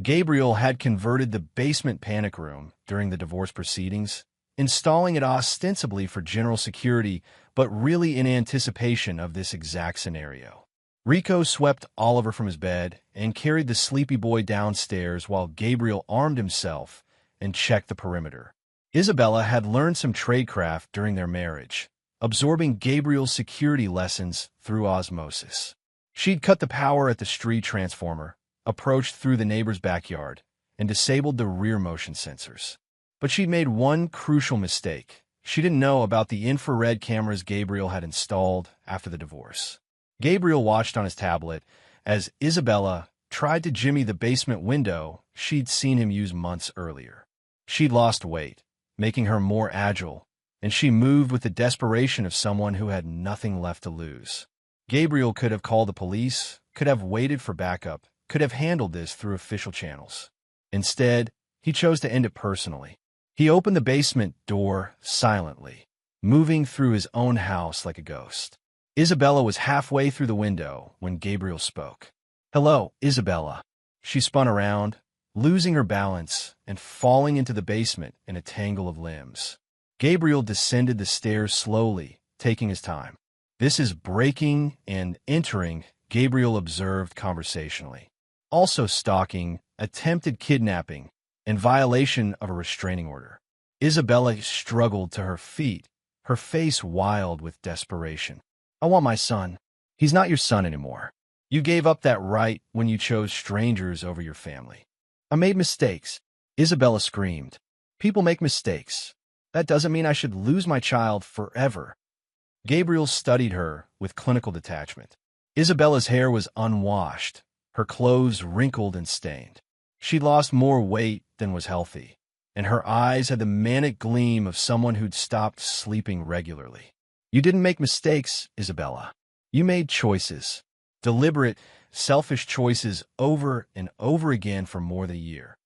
Gabriel had converted the basement panic room during the divorce proceedings, installing it ostensibly for general security, but really in anticipation of this exact scenario. Rico swept Oliver from his bed and carried the sleepy boy downstairs while Gabriel armed himself and checked the perimeter. Isabella had learned some tradecraft during their marriage, absorbing Gabriel's security lessons through osmosis. She'd cut the power at the street transformer, approached through the neighbor's backyard, and disabled the rear motion sensors. But she'd made one crucial mistake. She didn't know about the infrared cameras Gabriel had installed after the divorce. Gabriel watched on his tablet as Isabella tried to jimmy the basement window she'd seen him use months earlier. She'd lost weight, making her more agile, and she moved with the desperation of someone who had nothing left to lose. Gabriel could have called the police, could have waited for backup, could have handled this through official channels. Instead, he chose to end it personally. He opened the basement door silently, moving through his own house like a ghost. Isabella was halfway through the window when Gabriel spoke. Hello, Isabella. She spun around, losing her balance and falling into the basement in a tangle of limbs. Gabriel descended the stairs slowly, taking his time. This is breaking and entering, Gabriel observed conversationally. Also stalking, attempted kidnapping, and violation of a restraining order. Isabella struggled to her feet, her face wild with desperation. I want my son. He's not your son anymore. You gave up that right when you chose strangers over your family. I made mistakes, Isabella screamed. People make mistakes. That doesn't mean I should lose my child forever. Gabriel studied her with clinical detachment. Isabella's hair was unwashed, her clothes wrinkled and stained. She'd lost more weight than was healthy, and her eyes had the manic gleam of someone who'd stopped sleeping regularly. You didn't make mistakes, Isabella. You made choices. Deliberate, selfish choices over and over again for more than a year.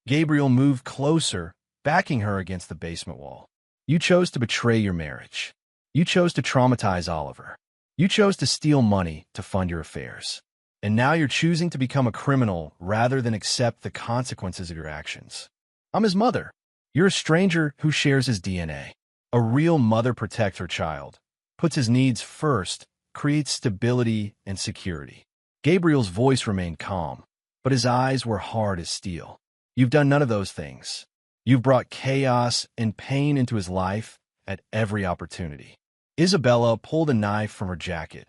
Gabriel moved closer, backing her against the basement wall. You chose to betray your marriage. You chose to traumatize Oliver. You chose to steal money to fund your affairs. And now you're choosing to become a criminal rather than accept the consequences of your actions. I'm his mother. You're a stranger who shares his DNA. A real mother protects her child, puts his needs first, creates stability and security. Gabriel's voice remained calm, but his eyes were hard as steel. You've done none of those things. You've brought chaos and pain into his life at every opportunity. Isabella pulled a knife from her jacket,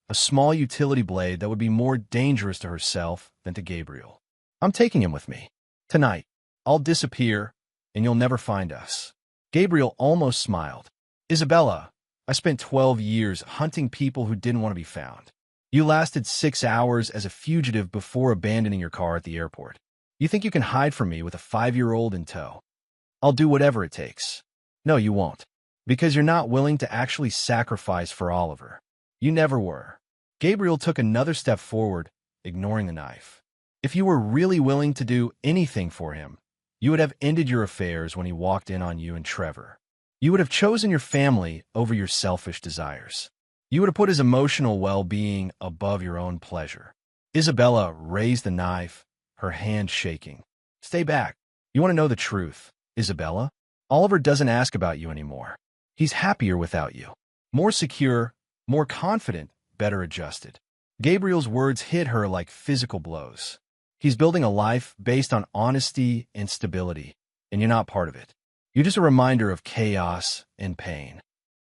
a small utility blade that would be more dangerous to herself than to Gabriel. I'm taking him with me. Tonight, I'll disappear, and you'll never find us. Gabriel almost smiled. Isabella, I spent 12 years hunting people who didn't want to be found. You lasted 6 hours as a fugitive before abandoning your car at the airport. You think you can hide from me with a 5-year-old in tow? I'll do whatever it takes. No, you won't. Because you're not willing to actually sacrifice for Oliver. You never were. Gabriel took another step forward, ignoring the knife. If you were really willing to do anything for him, You would have ended your affairs when he walked in on you and Trevor. You would have chosen your family over your selfish desires. You would have put his emotional well-being above your own pleasure. Isabella raised the knife, her hand shaking. Stay back. You want to know the truth, Isabella? Oliver doesn't ask about you anymore. He's happier without you. More secure, more confident, better adjusted. Gabriel's words hit her like physical blows. He's building a life based on honesty and stability, and you're not part of it. You're just a reminder of chaos and pain.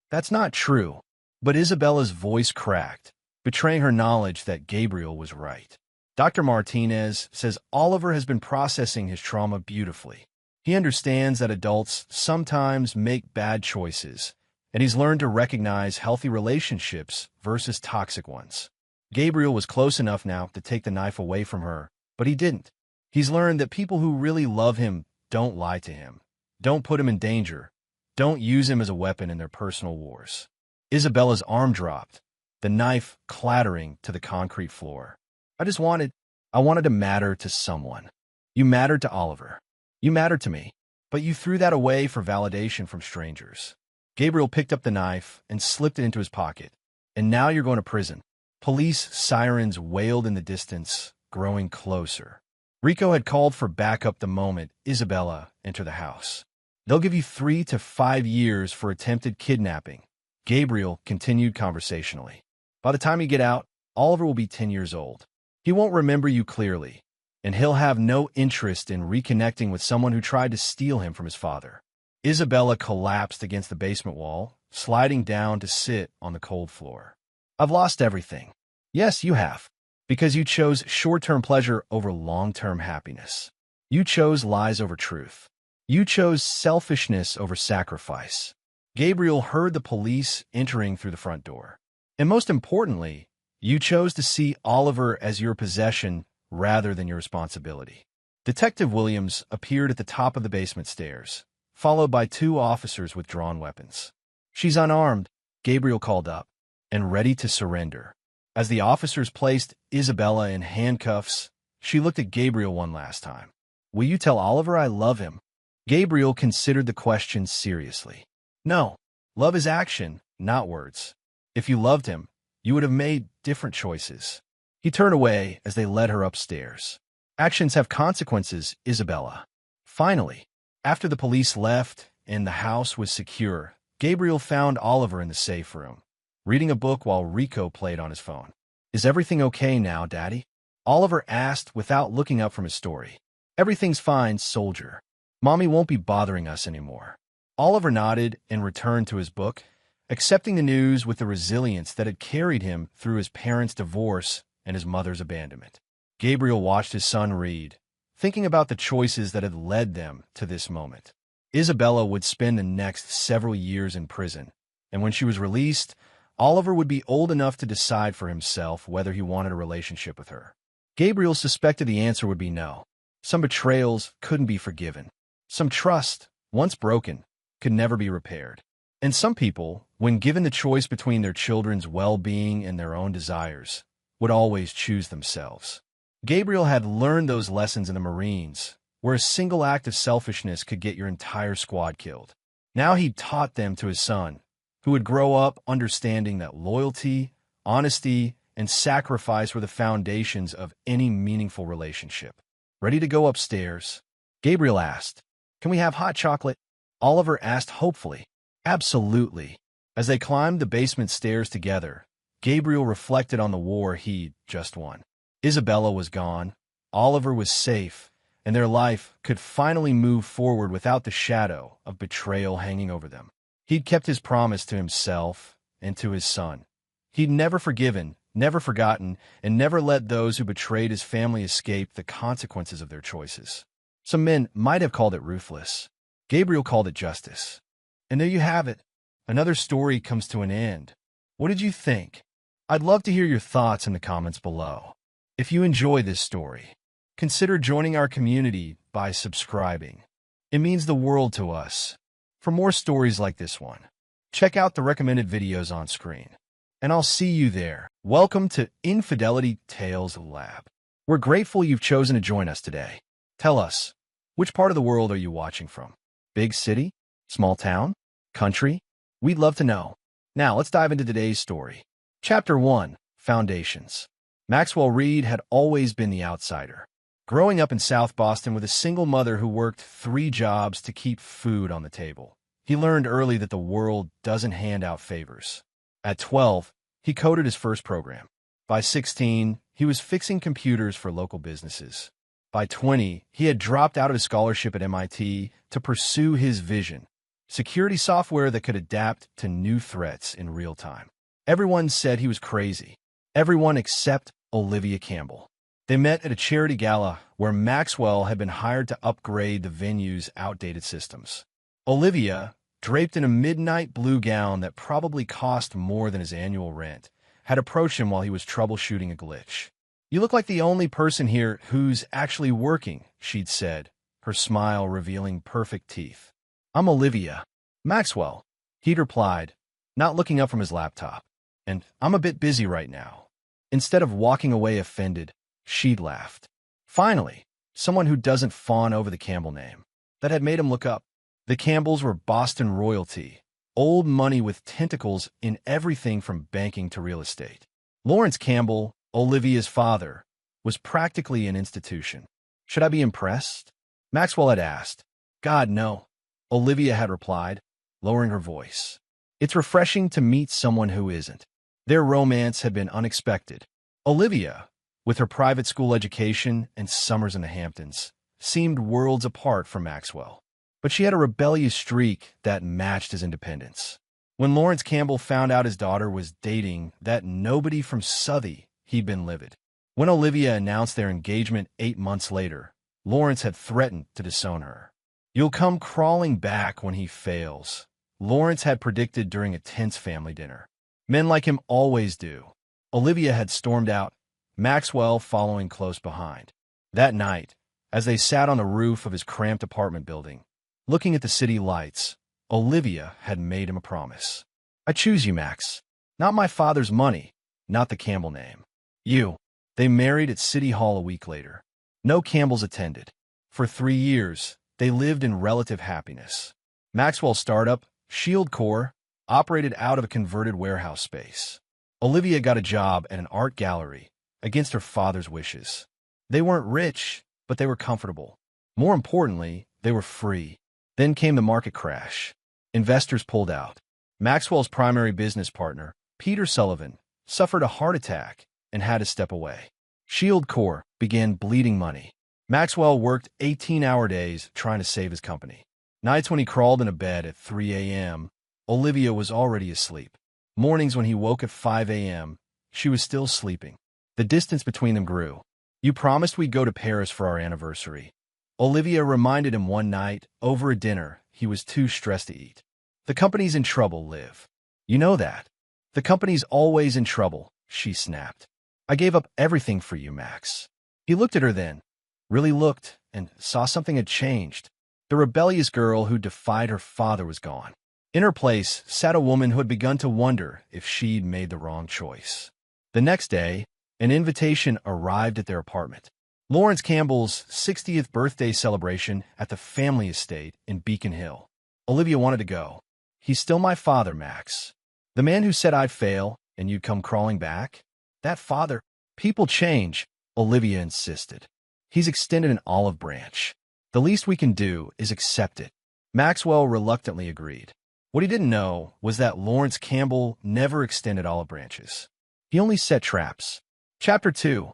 That's not true. But Isabella's voice cracked, betraying her knowledge that Gabriel was right. Dr. Martinez says Oliver has been processing his trauma beautifully. He understands that adults sometimes make bad choices, and he's learned to recognize healthy relationships versus toxic ones. Gabriel was close enough now to take the knife away from her, but he didn't. He's learned that people who really love him don't lie to him, don't put him in danger, don't use him as a weapon in their personal wars. Isabella's arm dropped, the knife clattering to the concrete floor. I wanted to matter to someone. You mattered to Oliver. You mattered to me. But you threw that away for validation from strangers. Gabriel picked up the knife and slipped it into his pocket. And now you're going to prison. Police sirens wailed in the distance, growing closer. Rico had called for backup the moment Isabella entered the house. They'll give you 3 to 5 years for attempted kidnapping. Gabriel continued conversationally. By the time you get out, Oliver will be 10 years old. He won't remember you clearly, and he'll have no interest in reconnecting with someone who tried to steal him from his father. Isabella collapsed against the basement wall, sliding down to sit on the cold floor. I've lost everything. Yes, you have. Because you chose short-term pleasure over long-term happiness. You chose lies over truth. You chose selfishness over sacrifice. Gabriel heard the police entering through the front door. And most importantly, you chose to see Oliver as your possession rather than your responsibility. Detective Williams appeared at the top of the basement stairs, followed by 2 officers with drawn weapons. She's unarmed, Gabriel called up, and ready to surrender. As the officers placed Isabella in handcuffs, she looked at Gabriel one last time. Will you tell Oliver I love him? Gabriel considered the question seriously. No, love is action, not words. If you loved him, you would have made different choices. He turned away as they led her upstairs. Actions have consequences, Isabella. Finally, after the police left and the house was secure, Gabriel found Oliver in the safe room, reading a book while Rico played on his phone. Is everything okay now, Daddy? Oliver asked without looking up from his story. Everything's fine, soldier. Mommy won't be bothering us anymore. Oliver nodded and returned to his book, accepting the news with the resilience that had carried him through his parents' divorce and his mother's abandonment. Gabriel watched his son read, thinking about the choices that had led them to this moment. Isabella would spend the next several years in prison, and when she was released, Oliver would be old enough to decide for himself whether he wanted a relationship with her. Gabriel suspected the answer would be no. Some betrayals couldn't be forgiven. Some trust, once broken, could never be repaired. And some people, when given the choice between their children's well-being and their own desires, would always choose themselves. Gabriel had learned those lessons in the Marines, where a single act of selfishness could get your entire squad killed. Now he'd taught them to his son, who would grow up understanding that loyalty, honesty, and sacrifice were the foundations of any meaningful relationship. Ready to go upstairs? Gabriel asked. Can we have hot chocolate? Oliver asked hopefully. Absolutely. As they climbed the basement stairs together, Gabriel reflected on the war he'd just won. Isabella was gone, Oliver was safe, and their life could finally move forward without the shadow of betrayal hanging over them. He'd kept his promise to himself and to his son. He'd never forgiven, never forgotten, and never let those who betrayed his family escape the consequences of their choices. Some men might have called it ruthless. Gabriel called it justice. And there you have it. Another story comes to an end. What did you think? I'd love to hear your thoughts in the comments below. If you enjoy this story, consider joining our community by subscribing. It means the world to us. For more stories like this one, check out the recommended videos on screen. And I'll see you there. Welcome to Infidelity Tales Lab. We're grateful you've chosen to join us today. Tell us, Which part of the world are you watching from? Big city? Small town? Country? We'd love to know. Now, let's dive into today's story. Chapter 1. Foundations. Maxwell Reed had always been the outsider. Growing up in South Boston with a single mother who worked 3 jobs to keep food on the table, he learned early that the world doesn't hand out favors. At 12, he coded his first program. By 16, he was fixing computers for local businesses. By 20, he had dropped out of his scholarship at MIT to pursue his vision: security software that could adapt to new threats in real time. Everyone said he was crazy. Everyone except Olivia Campbell. They met at a charity gala where Maxwell had been hired to upgrade the venue's outdated systems. Olivia, draped in a midnight blue gown that probably cost more than his annual rent, had approached him while he was troubleshooting a glitch. "You look like the only person here who's actually working," she'd said, her smile revealing perfect teeth. "I'm Olivia." "Maxwell," he'd replied, not looking up from his laptop. "And I'm a bit busy right now." Instead of walking away offended, she'd laughed. Finally, someone who doesn't fawn over the Campbell name. That had made him look up. The Campbells were Boston royalty, old money with tentacles in everything from banking to real estate. Lawrence Campbell, Olivia's father, was practically an institution. "Should I be impressed?" Maxwell had asked. "God, no," Olivia had replied, lowering her voice. "It's refreshing to meet someone who isn't." Their romance had been unexpected. Olivia, with her private school education and summers in the Hamptons, seemed worlds apart from Maxwell. But she had a rebellious streak that matched his independence. When Lawrence Campbell found out his daughter was dating that nobody from Southie, he'd been livid. When Olivia announced their engagement 8 months later, Lawrence had threatened to disown her. "You'll come crawling back when he fails," Lawrence had predicted during a tense family dinner. Men like him always do. Olivia had stormed out, Maxwell following close behind. That night, as they sat on the roof of his cramped apartment building, looking at the city lights, Olivia had made him a promise. "I choose you, Max. Not my father's money, not the Campbell name. You." They married at City Hall a week later. No Campbells attended. For 3 years, they lived in relative happiness. Maxwell's startup, Shield Core, operated out of a converted warehouse space. Olivia got a job at an art gallery, against her father's wishes. They weren't rich, but they were comfortable. More importantly, they were free. Then came the market crash. Investors pulled out. Maxwell's primary business partner, Peter Sullivan, suffered a heart attack and had to step away. Shield Core began bleeding money. Maxwell worked 18-hour days trying to save his company. Nights when he crawled into bed at 3 a.m., Olivia was already asleep. Mornings when he woke at 5 a.m., she was still sleeping. The distance between them grew. "You promised we'd go to Paris for our anniversary," Olivia reminded him one night over a dinner he was too stressed to eat. "The company's in trouble, Liv. You know that." "The company's always in trouble," she snapped. "I gave up everything for you, Max." He looked at her then, really looked, and saw something had changed. The rebellious girl who defied her father was gone. In her place sat a woman who had begun to wonder if she'd made the wrong choice. The next day, an invitation arrived at their apartment. Lawrence Campbell's 60th birthday celebration at the family estate in Beacon Hill. Olivia wanted to go. "He's still my father, Max. The man who said I'd fail and you'd come crawling back? That father." "People change," Olivia insisted. "He's extended an olive branch. The least we can do is accept it." Maxwell reluctantly agreed. What he didn't know was that Lawrence Campbell never extended olive branches. He only set traps. Chapter 2.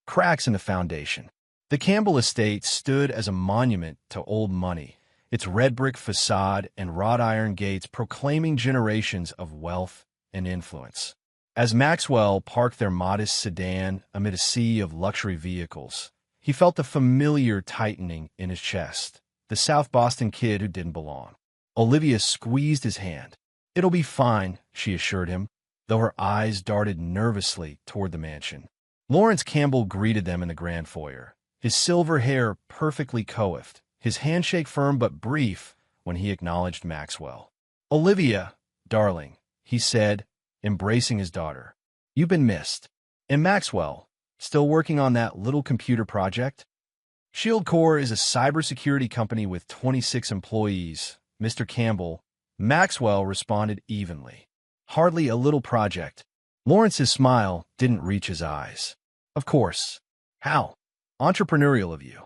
Cracks in the Foundation. The Campbell estate stood as a monument to old money, its red brick facade and wrought iron gates proclaiming generations of wealth and influence. As Maxwell parked their modest sedan amid a sea of luxury vehicles, he felt the familiar tightening in his chest, the South Boston kid who didn't belong. Olivia squeezed his hand. "It'll be fine," she assured him, though her eyes darted nervously toward the mansion. Lawrence Campbell greeted them in the grand foyer, his silver hair perfectly coiffed, his handshake firm but brief when he acknowledged Maxwell. "Olivia, darling," he said, embracing his daughter. "You've been missed." "And Maxwell, still working on that little computer project?" ShieldCore is a cybersecurity company with 26 employees, Mr. Campbell. Maxwell responded evenly. Hardly a little project. Lawrence's smile didn't reach his eyes. Of course. How? Entrepreneurial of you.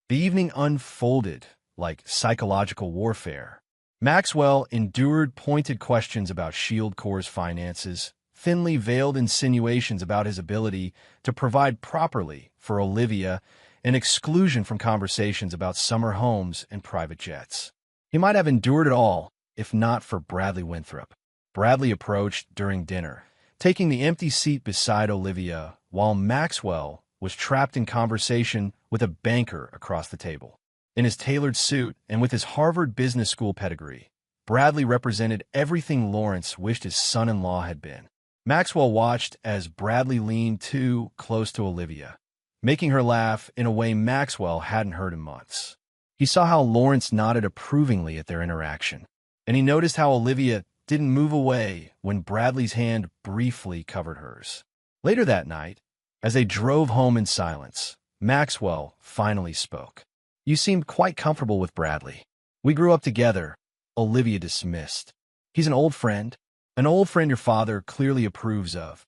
The evening unfolded like psychological warfare. Maxwell endured pointed questions about ShieldCore's finances, thinly veiled insinuations about his ability to provide properly for Olivia, and exclusion from conversations about summer homes and private jets. He might have endured it all, if not for Bradley Winthrop. Bradley approached during dinner, taking the empty seat beside Olivia, while Maxwell was trapped in conversation with a banker across the table. In his tailored suit and with his Harvard Business School pedigree, Bradley represented everything Lawrence wished his son-in-law had been. Maxwell watched as Bradley leaned too close to Olivia, making her laugh in a way Maxwell hadn't heard in months. He saw how Lawrence nodded approvingly at their interaction, and he noticed how Olivia didn't move away when Bradley's hand briefly covered hers. Later that night, as they drove home in silence, Maxwell finally spoke. "You seemed quite comfortable with Bradley. We grew up together," Olivia dismissed. "He's an old friend your father clearly approves of."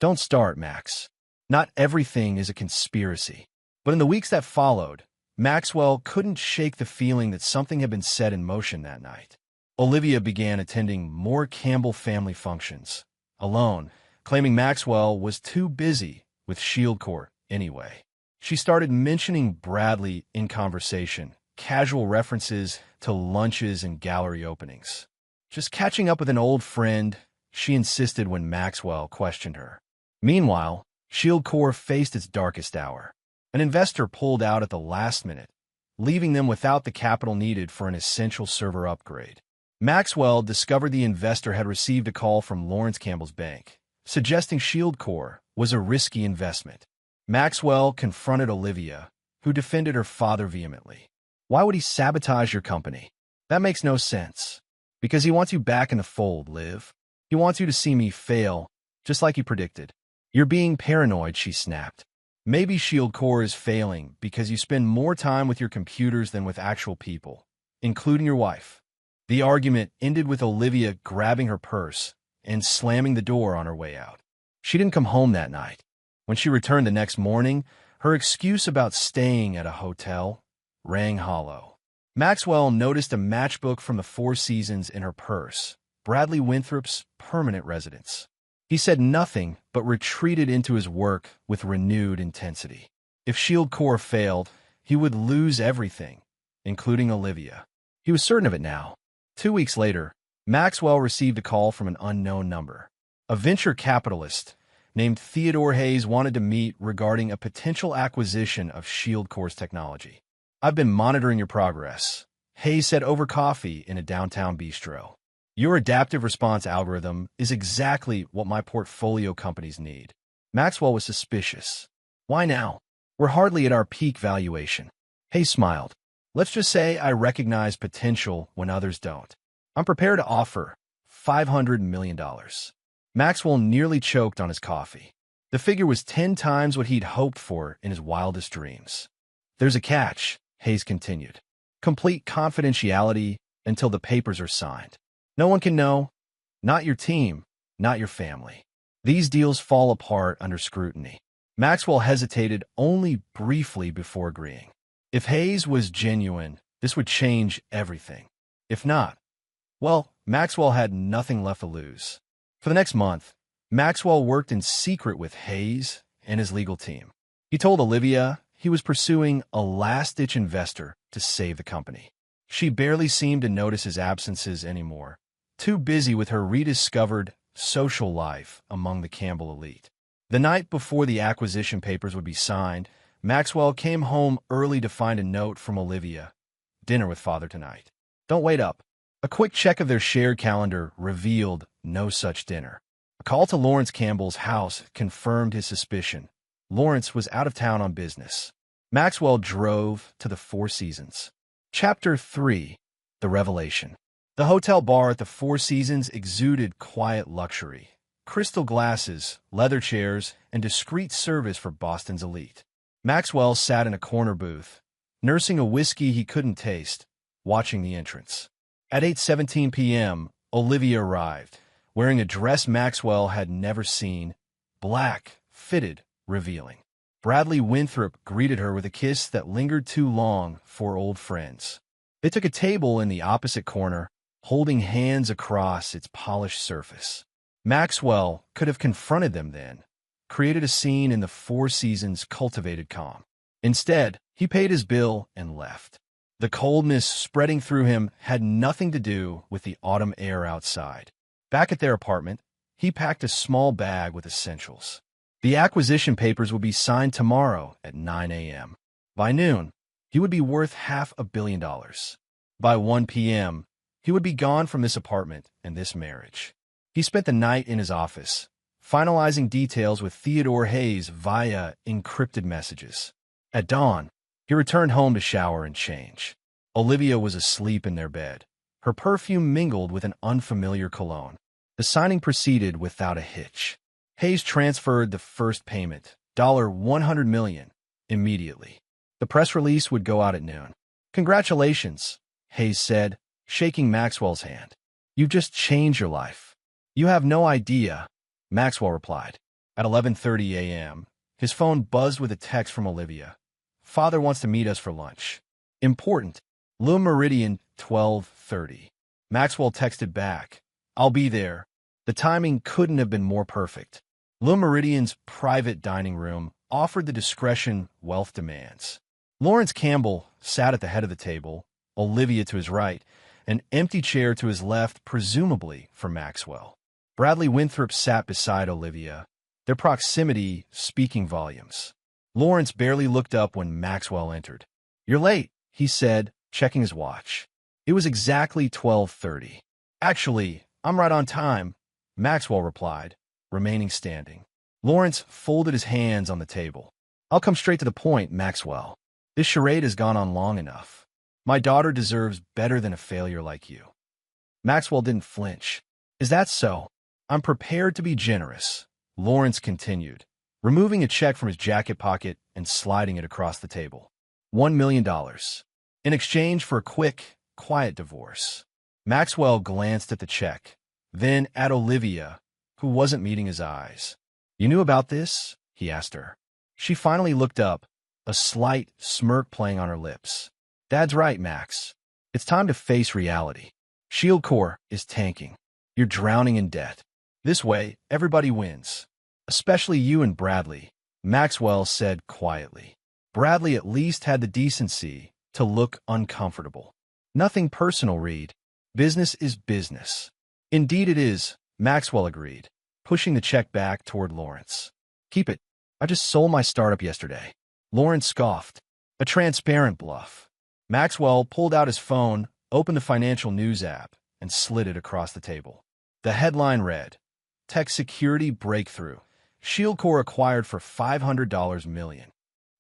"Don't start, Max. Not everything is a conspiracy." But in the weeks that followed, Maxwell couldn't shake the feeling that something had been set in motion that night. Olivia began attending more Campbell family functions, alone, claiming Maxwell was too busy with ShieldCore anyway. She started mentioning Bradley in conversation, casual references to lunches and gallery openings. Just catching up with an old friend, she insisted when Maxwell questioned her. Meanwhile, ShieldCore faced its darkest hour. An investor pulled out at the last minute, leaving them without the capital needed for an essential server upgrade. Maxwell discovered the investor had received a call from Lawrence Campbell's bank, suggesting ShieldCore was a risky investment. Maxwell confronted Olivia, who defended her father vehemently. "Why would he sabotage your company? That makes no sense. Because he wants you back in the fold, Liv. He wants you to see me fail, just like he predicted." "You're being paranoid," she snapped. "Maybe ShieldCore is failing because you spend more time with your computers than with actual people, including your wife." The argument ended with Olivia grabbing her purse and slamming the door on her way out. She didn't come home that night. When she returned the next morning, her excuse about staying at a hotel rang hollow. Maxwell noticed a matchbook from the Four Seasons in her purse, Bradley Winthrop's permanent residence. He said nothing but retreated into his work with renewed intensity. If ShieldCore failed, he would lose everything, including Olivia. He was certain of it now. 2 weeks later, Maxwell received a call from an unknown number. A venture capitalist named Theodore Hayes wanted to meet regarding a potential acquisition of ShieldCore's technology. "I've been monitoring your progress," Hayes said over coffee in a downtown bistro. "Your adaptive response algorithm is exactly what my portfolio companies need." Maxwell was suspicious. "Why now? We're hardly at our peak valuation." Hayes smiled. "Let's just say I recognize potential when others don't. I'm prepared to offer $500 million. Maxwell nearly choked on his coffee. The figure was 10 times what he'd hoped for in his wildest dreams. "There's a catch," Hayes continued. "Complete confidentiality until the papers are signed. No one can know. Not your team, not your family. These deals fall apart under scrutiny." Maxwell hesitated only briefly before agreeing. If Hayes was genuine, this would change everything. If not, well, Maxwell had nothing left to lose. For the next month, Maxwell worked in secret with Hayes and his legal team. He told Olivia he was pursuing a last-ditch investor to save the company. She barely seemed to notice his absences anymore, too busy with her rediscovered social life among the Campbell elite. The night before the acquisition papers would be signed, Maxwell came home early to find a note from Olivia. "Dinner with father tonight. Don't wait up." A quick check of their shared calendar revealed no such dinner. A call to Lawrence Campbell's house confirmed his suspicion. Lawrence was out of town on business. Maxwell drove to the Four Seasons. Chapter 3. The Revelation. The hotel bar at the Four Seasons exuded quiet luxury. Crystal glasses, leather chairs, and discreet service for Boston's elite. Maxwell sat in a corner booth, nursing a whiskey he couldn't taste, watching the entrance. At 8:17 p.m., Olivia arrived, wearing a dress Maxwell had never seen, black, fitted, revealing. Bradley Winthrop greeted her with a kiss that lingered too long for old friends. They took a table in the opposite corner, holding hands across its polished surface. Maxwell could have confronted them then, created a scene in the Four Seasons cultivated calm. Instead, he paid his bill and left. The coldness spreading through him had nothing to do with the autumn air outside. Back at their apartment, he packed a small bag with essentials. The acquisition papers would be signed tomorrow at 9 a.m. By noon, he would be worth $500 million. By 1 p.m., he would be gone from this apartment and this marriage. He spent the night in his office, finalizing details with Theodore Hayes via encrypted messages. At dawn, he returned home to shower and change. Olivia was asleep in their bed. Her perfume mingled with an unfamiliar cologne. The signing proceeded without a hitch. Hayes transferred the first payment, $100 million, immediately. The press release would go out at noon. "Congratulations," Hayes said, shaking Maxwell's hand. "You've just changed your life." "You have no idea," Maxwell replied. At 11:30 a.m., his phone buzzed with a text from Olivia. "Father wants to meet us for lunch. Important. Le Meridian, 12:30. Maxwell texted back, "I'll be there." The timing couldn't have been more perfect. Le Meridian's private dining room offered the discretion wealth demands. Lawrence Campbell sat at the head of the table, Olivia to his right, an empty chair to his left, presumably for Maxwell. Bradley Winthrop sat beside Olivia, their proximity speaking volumes. Lawrence barely looked up when Maxwell entered. "You're late," he said, checking his watch. It was exactly 12:30. "Actually, I'm right on time," Maxwell replied, remaining standing. Lawrence folded his hands on the table. "I'll come straight to the point, Maxwell. This charade has gone on long enough. My daughter deserves better than a failure like you." Maxwell didn't flinch. "Is that so? I'm prepared to be generous," Lawrence continued, removing a check from his jacket pocket and sliding it across the table. $1 million. In exchange for a quick, quiet divorce. Maxwell glanced at the check, then at Olivia, who wasn't meeting his eyes. "You knew about this?" he asked her. She finally looked up, a slight smirk playing on her lips. "Dad's right, Max. It's time to face reality. Shield Corps is tanking. You're drowning in debt. This way, everybody wins. Especially you and Bradley," Maxwell said quietly. Bradley at least had the decency to look uncomfortable. "Nothing personal, Reed. Business is business." "Indeed it is," Maxwell agreed, pushing the check back toward Lawrence. "Keep it. I just sold my startup yesterday." Lawrence scoffed. A transparent bluff. Maxwell pulled out his phone, opened the financial news app, and slid it across the table. The headline read, "Tech Security Breakthrough. Shield Corps acquired for $500 million."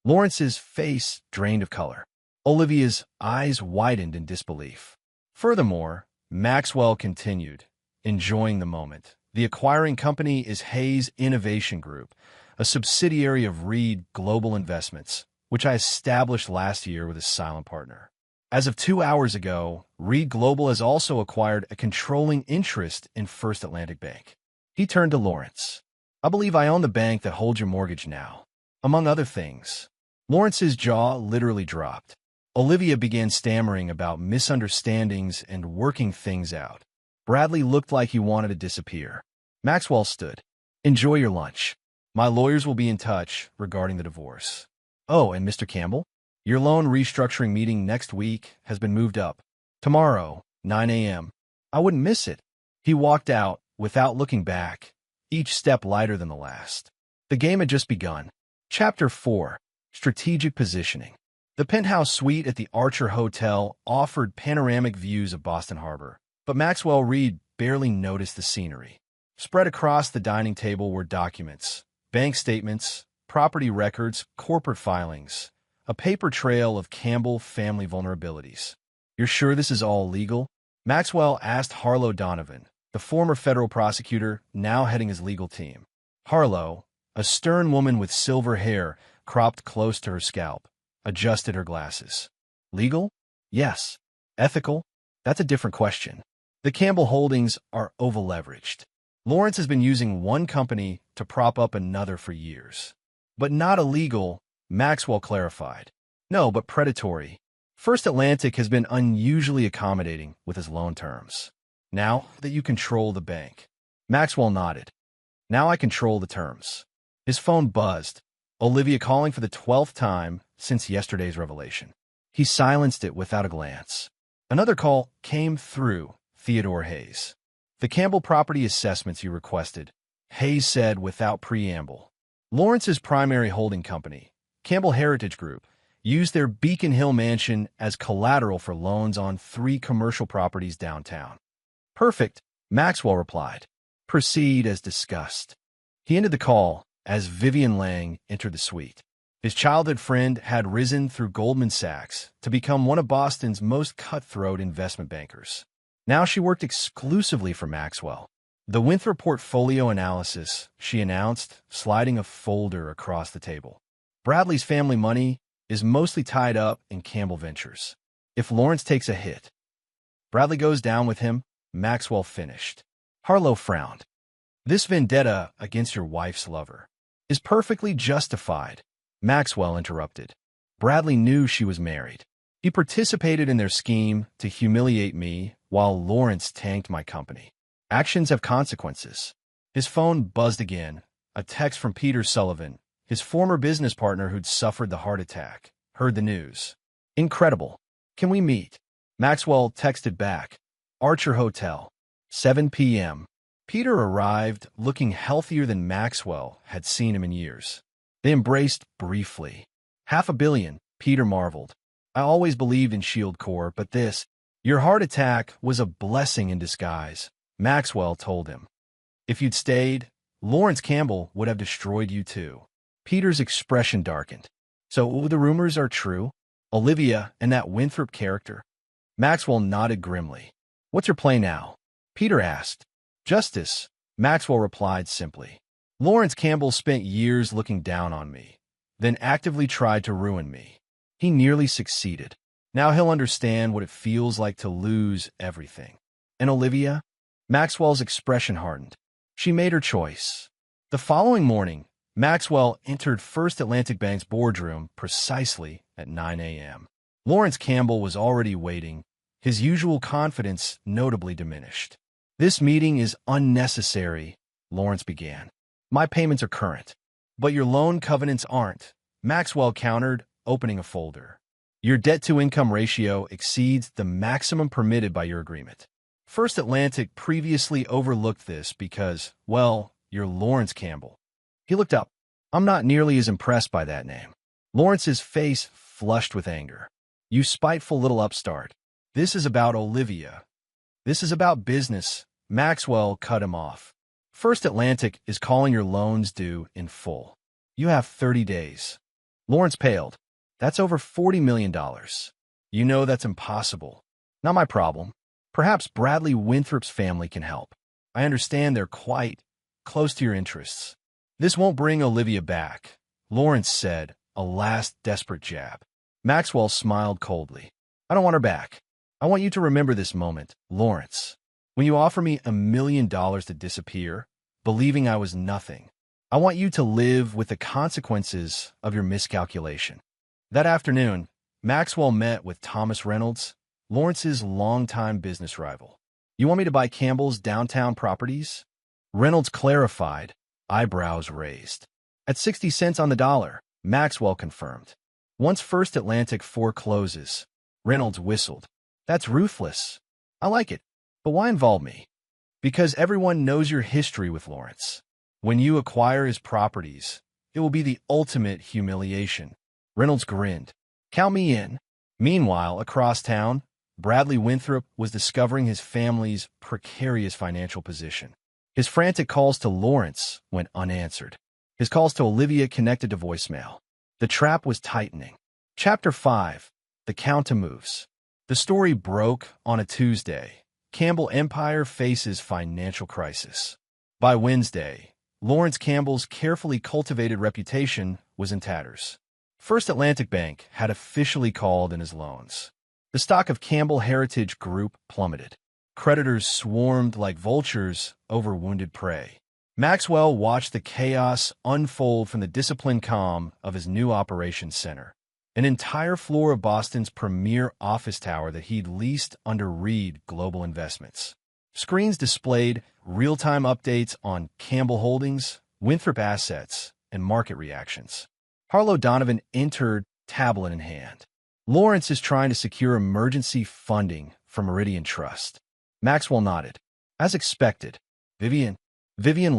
Lawrence's face drained of color. Olivia's eyes widened in disbelief. Furthermore, Maxwell continued, enjoying the moment. "The acquiring company is Hayes Innovation Group, a subsidiary of Reed Global Investments, which I established last year with a silent partner. As of 2 hours ago, Reed Global has also acquired a controlling interest in First Atlantic Bank." He turned to Lawrence. "I believe I own the bank that holds your mortgage now, among other things." Lawrence's jaw literally dropped. Olivia began stammering about misunderstandings and working things out. Bradley looked like he wanted to disappear. Maxwell stood. "Enjoy your lunch. My lawyers will be in touch regarding the divorce. Oh, and Mr. Campbell, your loan restructuring meeting next week has been moved up. Tomorrow, 9 a.m. I wouldn't miss it." He walked out without looking back, each step lighter than the last. The game had just begun. Chapter 4. Strategic Positioning. The penthouse suite at the Archer Hotel offered panoramic views of Boston Harbor, but Maxwell Reed barely noticed the scenery. Spread across the dining table were documents, bank statements, property records, corporate filings, a paper trail of Campbell family vulnerabilities. "You're sure this is all legal?" Maxwell asked Harlow Donovan, the former federal prosecutor now heading his legal team. Harlow, a stern woman with silver hair cropped close to her scalp, adjusted her glasses. Legal? Yes. Ethical? That's a different question. The Campbell holdings are over-leveraged. Lawrence has been using one company to prop up another for years. But not illegal, Maxwell clarified. No, but predatory. First Atlantic has been unusually accommodating with his loan terms. Now that you control the bank. Maxwell nodded. Now I control the terms. His phone buzzed. Olivia calling for the 12th time since yesterday's revelation. He silenced it without a glance. Another call came through Theodore Hayes. The Campbell property assessments you requested, Hayes said without preamble. Lawrence's primary holding company, Campbell Heritage Group, used their Beacon Hill mansion as collateral for loans on 3 commercial properties downtown. Perfect, Maxwell replied. Proceed as discussed. He ended the call as Vivian Lang entered the suite. His childhood friend had risen through Goldman Sachs to become one of Boston's most cutthroat investment bankers. Now she worked exclusively for Maxwell. The Winthrop portfolio analysis, she announced, sliding a folder across the table. Bradley's family money is mostly tied up in Campbell Ventures. If Lawrence takes a hit, Bradley goes down with him, Maxwell finished. Harlow frowned. This vendetta against your wife's lover is perfectly justified, Maxwell interrupted. Bradley knew she was married. He participated in their scheme to humiliate me while Lawrence tanked my company. Actions have consequences. His phone buzzed again. A text from Peter Sullivan, his former business partner who'd suffered the heart attack, heard the news. Incredible. Can we meet? Maxwell texted back. Archer Hotel. 7 p.m. Peter arrived looking healthier than Maxwell had seen him in years. They embraced briefly. $500 million, Peter marveled. I always believed in Shield Corps, but this, your heart attack was a blessing in disguise, Maxwell told him. If you'd stayed, Lawrence Campbell would have destroyed you too. Peter's expression darkened. So the rumors are true? Olivia and that Winthrop character? Maxwell nodded grimly. What's your play now? Peter asked. Justice, Maxwell replied simply. Lawrence Campbell spent years looking down on me, then actively tried to ruin me. He nearly succeeded. Now he'll understand what it feels like to lose everything. And Olivia? Maxwell's expression hardened. She made her choice. The following morning, Maxwell entered First Atlantic Bank's boardroom precisely at 9 a.m. Lawrence Campbell was already waiting, his usual confidence notably diminished. This meeting is unnecessary, Lawrence began. My payments are current. But your loan covenants aren't, Maxwell countered, opening a folder. Your debt-to-income ratio exceeds the maximum permitted by your agreement. First Atlantic previously overlooked this because, well, you're Lawrence Campbell. He looked up. I'm not nearly as impressed by that name. Lawrence's face flushed with anger. You spiteful little upstart. This is about Olivia. This is about business. Maxwell cut him off. First Atlantic is calling your loans due in full. You have 30 days. Lawrence paled. That's over $40 million. You know that's impossible. Not my problem. Perhaps Bradley Winthrop's family can help. I understand they're quite close to your interests. This won't bring Olivia back, Lawrence said, a last desperate jab. Maxwell smiled coldly. I don't want her back. I want you to remember this moment, Lawrence. When you offer me $1 million to disappear, believing I was nothing, I want you to live with the consequences of your miscalculation. That afternoon, Maxwell met with Thomas Reynolds, Lawrence's longtime business rival. You want me to buy Campbell's downtown properties? Reynolds clarified, eyebrows raised. At 60 cents on the dollar, Maxwell confirmed. Once First Atlantic forecloses, Reynolds whistled. That's ruthless. I like it. But why involve me? Because everyone knows your history with Lawrence. When you acquire his properties, it will be the ultimate humiliation. Reynolds grinned. Count me in. Meanwhile, across town, Bradley Winthrop was discovering his family's precarious financial position. His frantic calls to Lawrence went unanswered. His calls to Olivia connected to voicemail. The trap was tightening. Chapter 5. The Counter-Moves. The story broke on a Tuesday. Campbell Empire faces financial crisis. By Wednesday, Lawrence Campbell's carefully cultivated reputation was in tatters. First Atlantic Bank had officially called in his loans. The stock of Campbell Heritage Group plummeted. Creditors swarmed like vultures over wounded prey. Maxwell watched the chaos unfold from the disciplined calm of his new operations center, an entire floor of Boston's premier office tower that he'd leased under Reed Global Investments. Screens displayed real-time updates on Campbell Holdings, Winthrop assets, and market reactions. Harlow Donovan entered, tablet in hand. Lawrence is trying to secure emergency funding from Meridian Trust. Maxwell nodded. As expected, Vivian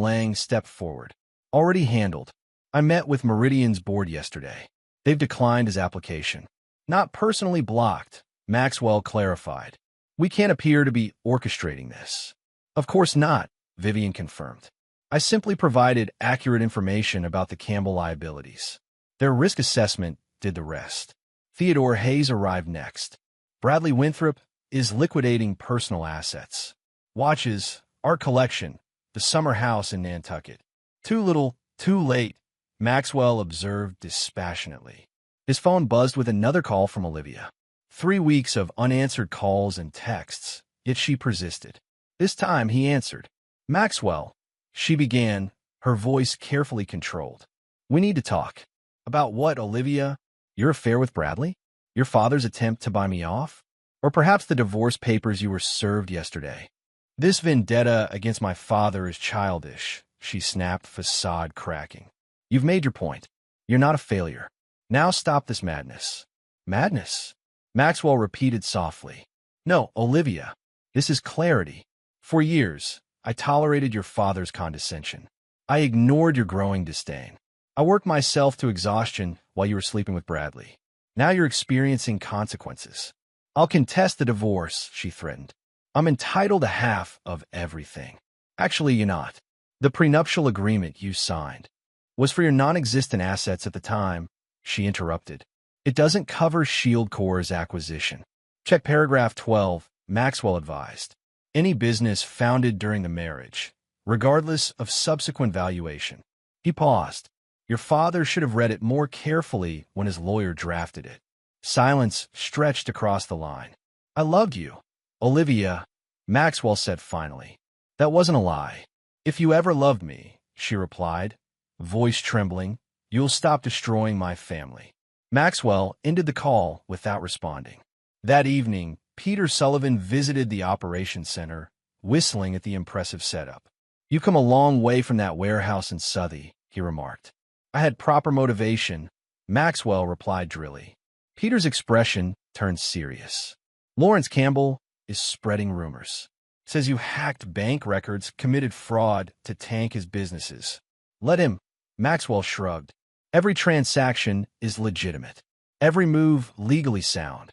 Lang stepped forward. Already handled. I met with Meridian's board yesterday. They've declined his application. Not personally blocked, Maxwell clarified. We can't appear to be orchestrating this. Of course not, Vivian confirmed. I simply provided accurate information about the Campbell liabilities. Their risk assessment did the rest. Theodore Hayes arrived next. Bradley Winthrop is liquidating personal assets. Watches, art collection, the summer house in Nantucket. Too little, too late, Maxwell observed dispassionately. His phone buzzed with another call from Olivia. 3 weeks of unanswered calls and texts, yet she persisted. This time he answered. Maxwell, she began, her voice carefully controlled. We need to talk. About what, Olivia? Your affair with Bradley? Your father's attempt to buy me off? Or perhaps the divorce papers you were served yesterday? This vendetta against my father is childish, she snapped, facade cracking. You've made your point. You're not a failure. Now stop this madness. Madness? Maxwell repeated softly. No, Olivia. This is clarity. For years, I tolerated your father's condescension. I ignored your growing disdain. I worked myself to exhaustion while you were sleeping with Bradley. Now you're experiencing consequences. I'll contest the divorce, she threatened. I'm entitled to half of everything. Actually, you're not. The prenuptial agreement you signed was for your non-existent assets at the time, she interrupted. It doesn't cover Shield Corps' acquisition. Check paragraph 12, Maxwell advised. Any business founded during the marriage, regardless of subsequent valuation. He paused. Your father should have read it more carefully when his lawyer drafted it. Silence stretched across the line. I loved you, Olivia, Maxwell said finally. That wasn't a lie. If you ever loved me, she replied, voice trembling, you'll stop destroying my family. Maxwell ended the call without responding. That evening, Peter Sullivan visited the operations center, whistling at the impressive setup. You've come a long way from that warehouse in Southie, he remarked. I had proper motivation, Maxwell replied drily. Peter's expression turned serious. Lawrence Campbell is spreading rumors. Says you hacked bank records, committed fraud to tank his businesses. Let him, Maxwell shrugged. Every transaction is legitimate. Every move legally sound.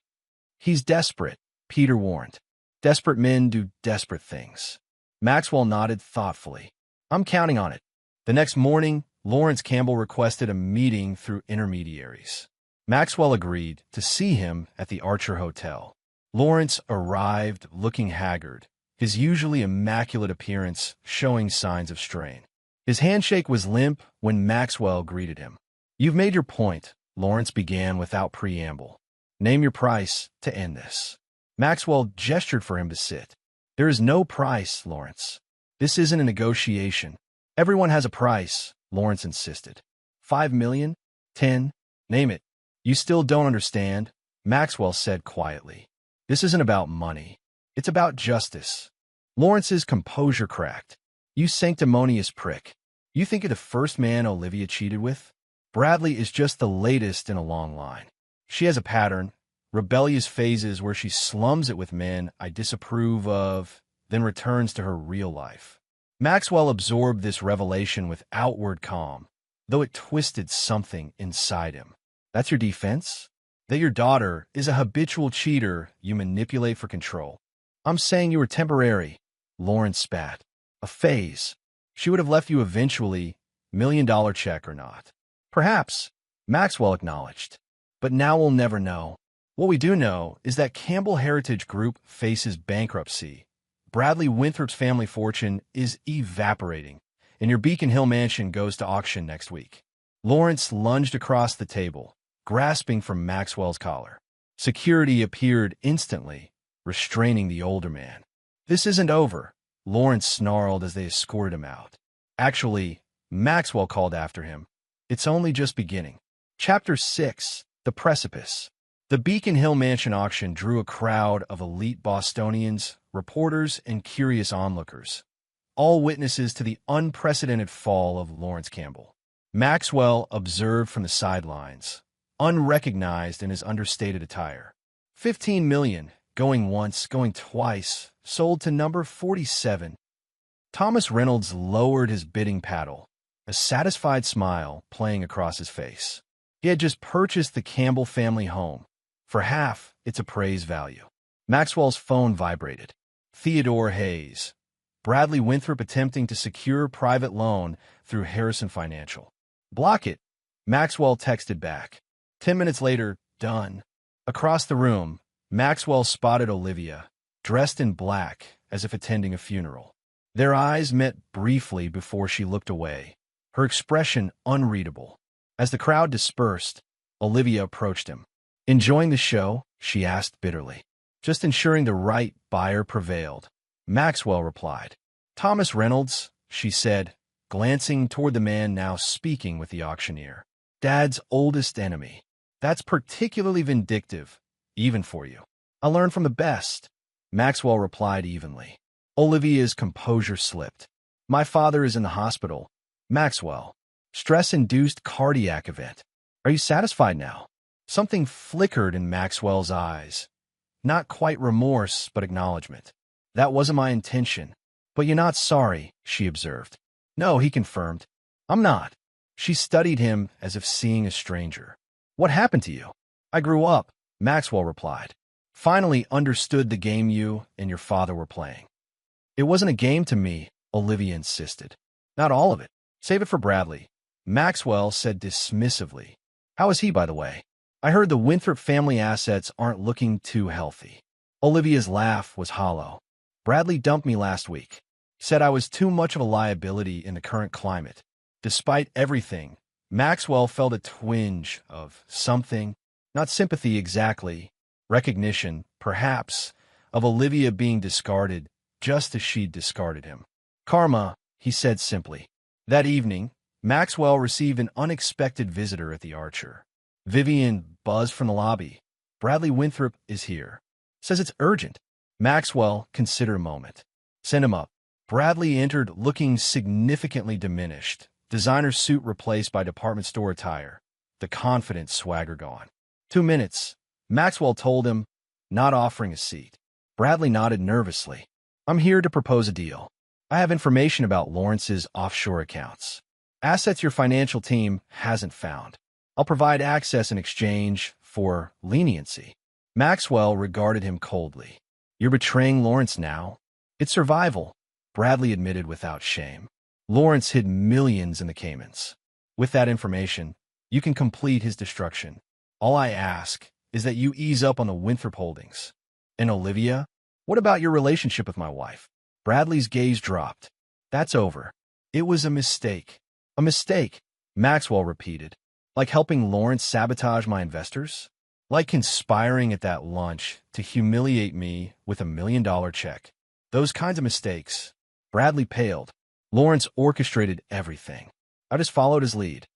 He's desperate, Peter warned. Desperate men do desperate things. Maxwell nodded thoughtfully. I'm counting on it. The next morning, Lawrence Campbell requested a meeting through intermediaries. Maxwell agreed to see him at the Archer Hotel. Lawrence arrived looking haggard, his usually immaculate appearance showing signs of strain. His handshake was limp when Maxwell greeted him. You've made your point, Lawrence began without preamble. Name your price to end this. Maxwell gestured for him to sit. There is no price, Lawrence. This isn't a negotiation. Everyone has a price, Lawrence insisted. 5 million? 10? Name it. You still don't understand, Maxwell said quietly. This isn't about money. It's about justice. Lawrence's composure cracked. You sanctimonious prick. You think you're the first man Olivia cheated with? Bradley is just the latest in a long line. She has a pattern, rebellious phases where she slums it with men I disapprove of, then returns to her real life. Maxwell absorbed this revelation with outward calm, though it twisted something inside him. That's your defense? That your daughter is a habitual cheater you manipulate for control. I'm saying you were temporary, Lawrence spat. A phase. She would have left you eventually, $1 million check or not. Perhaps, Maxwell acknowledged. But now we'll never know. What we do know is that Campbell Heritage Group faces bankruptcy. Bradley Winthrop's family fortune is evaporating, and your Beacon Hill mansion goes to auction next week. Lawrence lunged across the table, grasping for Maxwell's collar. Security appeared instantly, restraining the older man. "This isn't over," Lawrence snarled as they escorted him out. "Actually," Maxwell called after him, "it's only just beginning." Chapter 6: The Precipice. The Beacon Hill Mansion auction drew a crowd of elite Bostonians, reporters, and curious onlookers, all witnesses to the unprecedented fall of Lawrence Campbell. Maxwell observed from the sidelines, unrecognized in his understated attire. 15 million, going once, going twice, sold to number 47. Thomas Reynolds lowered his bidding paddle, a satisfied smile playing across his face. He had just purchased the Campbell family home for half its appraised value. Maxwell's phone vibrated. Theodore Hayes. Bradley Winthrop attempting to secure private loan through Harrison Financial. "Block it," Maxwell texted back. 10 minutes later, done. Across the room, Maxwell spotted Olivia, dressed in black as if attending a funeral. Their eyes met briefly before she looked away, her expression unreadable. As the crowd dispersed, Olivia approached him. "Enjoying the show?" she asked bitterly. "Just ensuring the right buyer prevailed," Maxwell replied. "Thomas Reynolds," she said, glancing toward the man now speaking with the auctioneer. "Dad's oldest enemy. That's particularly vindictive, even for you." "I learned from the best," Maxwell replied evenly. Olivia's composure slipped. "My father is in the hospital." "Maxwell. Stress-induced cardiac event. Are you satisfied now?" Something flickered in Maxwell's eyes. Not quite remorse, but acknowledgement. "That wasn't my intention." "But you're not sorry," she observed. "No," he confirmed. "I'm not." She studied him as if seeing a stranger. "What happened to you?" "I grew up," Maxwell replied. "Finally understood the game you and your father were playing." "It wasn't a game to me," Olivia insisted. "Not all of it. Save it for Bradley," Maxwell said dismissively. "How is he, by the way? I heard the Winthrop family assets aren't looking too healthy." Olivia's laugh was hollow. "Bradley dumped me last week. Said I was too much of a liability in the current climate." Despite everything, Maxwell felt a twinge of something, not sympathy exactly, recognition, perhaps, of Olivia being discarded just as she'd discarded him. "Karma," he said simply. That evening, Maxwell received an unexpected visitor at the Archer. Vivian buzzed from the lobby. "Bradley Winthrop is here. Says it's urgent." Maxwell considered a moment. "Send him up." Bradley entered looking significantly diminished, designer suit replaced by department store attire, the confident swagger gone. 2 minutes, Maxwell told him, not offering a seat. Bradley nodded nervously. "I'm here to propose a deal. I have information about Lawrence's offshore accounts. Assets your financial team hasn't found. I'll provide access in exchange for leniency." Maxwell regarded him coldly. "You're betraying Lawrence now?" "It's survival," Bradley admitted without shame. "Lawrence hid millions in the Caymans. With that information, you can complete his destruction. All I ask is that you ease up on the Winthrop holdings." "And Olivia? What about your relationship with my wife?" Bradley's gaze dropped. "That's over." "It was a mistake." "A mistake," Maxwell repeated. "Like helping Lawrence sabotage my investors? Like conspiring at that lunch to humiliate me with $1 million check? Those kinds of mistakes." Bradley paled. "Lawrence orchestrated everything. I just followed his lead."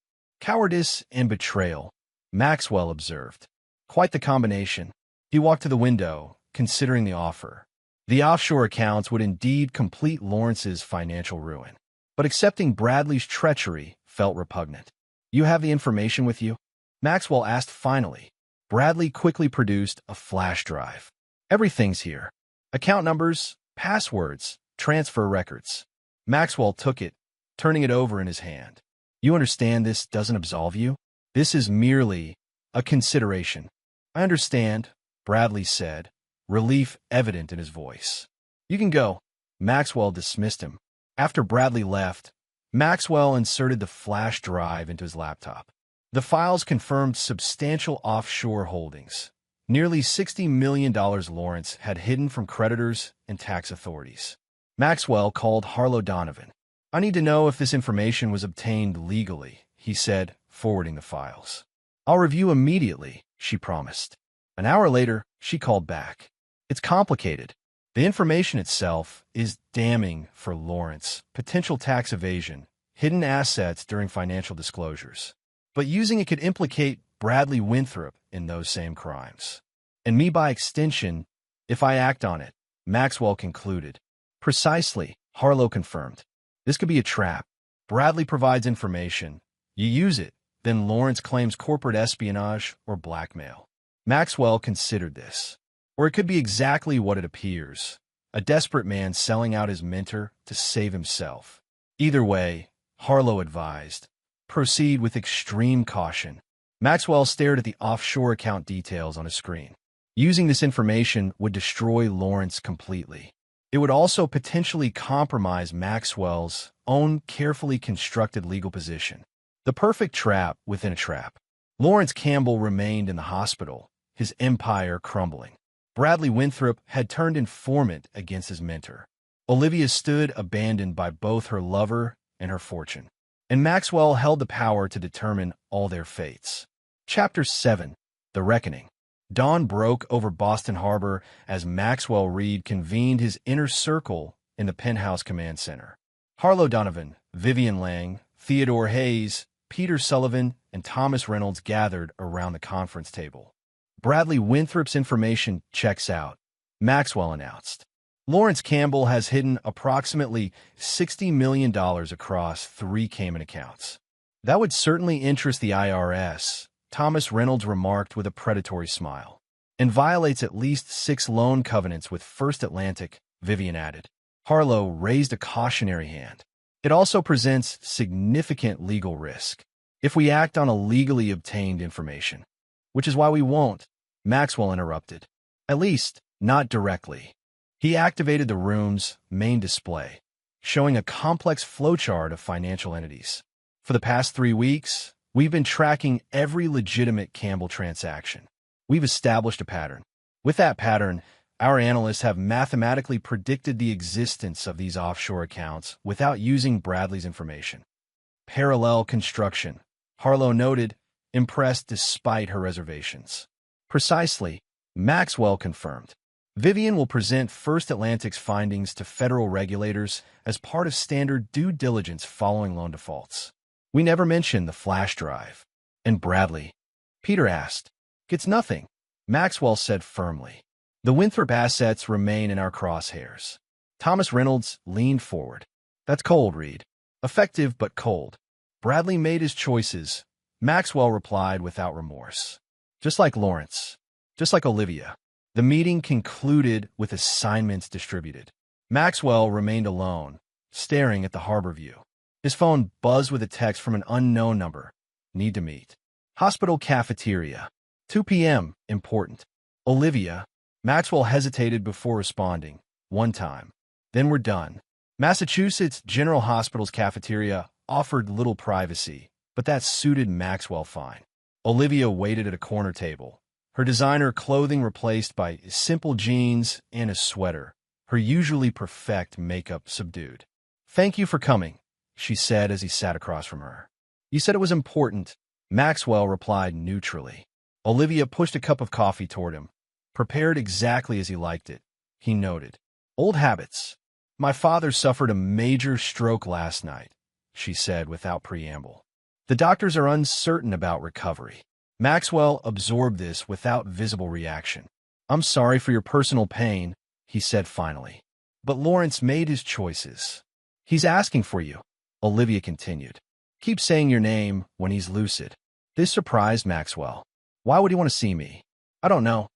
"Cowardice and betrayal," Maxwell observed. "Quite the combination." He walked to the window, considering the offer. The offshore accounts would indeed complete Lawrence's financial ruin. But accepting Bradley's treachery felt repugnant. "You have the information with you?" Maxwell asked finally. Bradley quickly produced a flash drive. "Everything's here. Account numbers, passwords, transfer records." Maxwell took it, turning it over in his hand. "You understand this doesn't absolve you? This is merely a consideration." "I understand," Bradley said, relief evident in his voice. "You can go." Maxwell dismissed him. After Bradley left, Maxwell inserted the flash drive into his laptop. The files confirmed substantial offshore holdings. Nearly $60 million Lawrence had hidden from creditors and tax authorities. Maxwell called Harlow Donovan. "I need to know if this information was obtained legally," he said, forwarding the files. I'll review immediately, she promised. An hour later, she called back. It's complicated. The information itself is damning for Lawrence. Potential tax evasion, hidden assets during financial disclosures. But using it could implicate Bradley Winthrop in those same crimes. And me by extension, if I act on it, Maxwell concluded. Precisely, Harlow confirmed. This could be a trap. Bradley provides information. You use it, then Lawrence claims corporate espionage or blackmail. Maxwell considered this. Or it could be exactly what it appears. A desperate man selling out his mentor to save himself. Either way, Harlow advised, proceed with extreme caution. Maxwell stared at the offshore account details on his screen. Using this information would destroy Lawrence completely. It would also potentially compromise Maxwell's own carefully constructed legal position. The perfect trap within a trap. Lawrence Campbell remained in the hospital, his empire crumbling. Bradley Winthrop had turned informant against his mentor. Olivia stood abandoned by both her lover and her fortune. And Maxwell held the power to determine all their fates. Chapter 7. The Reckoning. Dawn broke over Boston Harbor as Maxwell Reed convened his inner circle in the Penthouse Command Center. Harlow Donovan, Vivian Lang, Theodore Hayes, Peter Sullivan, and Thomas Reynolds gathered around the conference table. Bradley Winthrop's information checks out, Maxwell announced. Lawrence Campbell has hidden approximately $60 million across 3 Cayman accounts. That would certainly interest the IRS, Thomas Reynolds remarked with a predatory smile. And violates at least 6 loan covenants with First Atlantic, Vivian added. Harlow raised a cautionary hand. It also presents significant legal risk if we act on illegally obtained information. Which is why we won't, Maxwell interrupted. At least, not directly. He activated the room's main display, showing a complex flowchart of financial entities. For the past 3 weeks, we've been tracking every legitimate Campbell transaction. We've established a pattern. With that pattern, our analysts have mathematically predicted the existence of these offshore accounts without using Bradley's information. Parallel construction, Harlow noted, impressed despite her reservations. Precisely, Maxwell confirmed. Vivian will present First Atlantic's findings to federal regulators as part of standard due diligence following loan defaults. We never mentioned the flash drive. And Bradley? Peter asked. Gets nothing, Maxwell said firmly. The Winthrop assets remain in our crosshairs. Thomas Reynolds leaned forward. That's cold, Reed. Effective but cold. Bradley made his choices, Maxwell replied without remorse. Just like Lawrence. Just like Olivia. The meeting concluded with assignments distributed. Maxwell remained alone, staring at the harbor view. His phone buzzed with a text from an unknown number. Need to meet. Hospital cafeteria. 2 p.m. Important. Olivia. Maxwell hesitated before responding. One time. Then we're done. Massachusetts General Hospital's cafeteria offered little privacy, but that suited Maxwell fine. Olivia waited at a corner table, her designer clothing replaced by simple jeans and a sweater, her usually perfect makeup subdued. Thank you for coming, she said as he sat across from her. You said it was important, Maxwell replied neutrally. Olivia pushed a cup of coffee toward him, prepared exactly as he liked it, he noted. Old habits. My father suffered a major stroke last night, she said without preamble. The doctors are uncertain about recovery. Maxwell absorbed this without visible reaction. I'm sorry for your personal pain, he said finally. But Lawrence made his choices. He's asking for you, Olivia continued. Keep saying your name when he's lucid. This surprised Maxwell. Why would he want to see me? I don't know,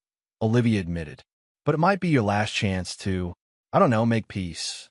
Olivia admitted. But it might be your last chance to, I don't know, make peace.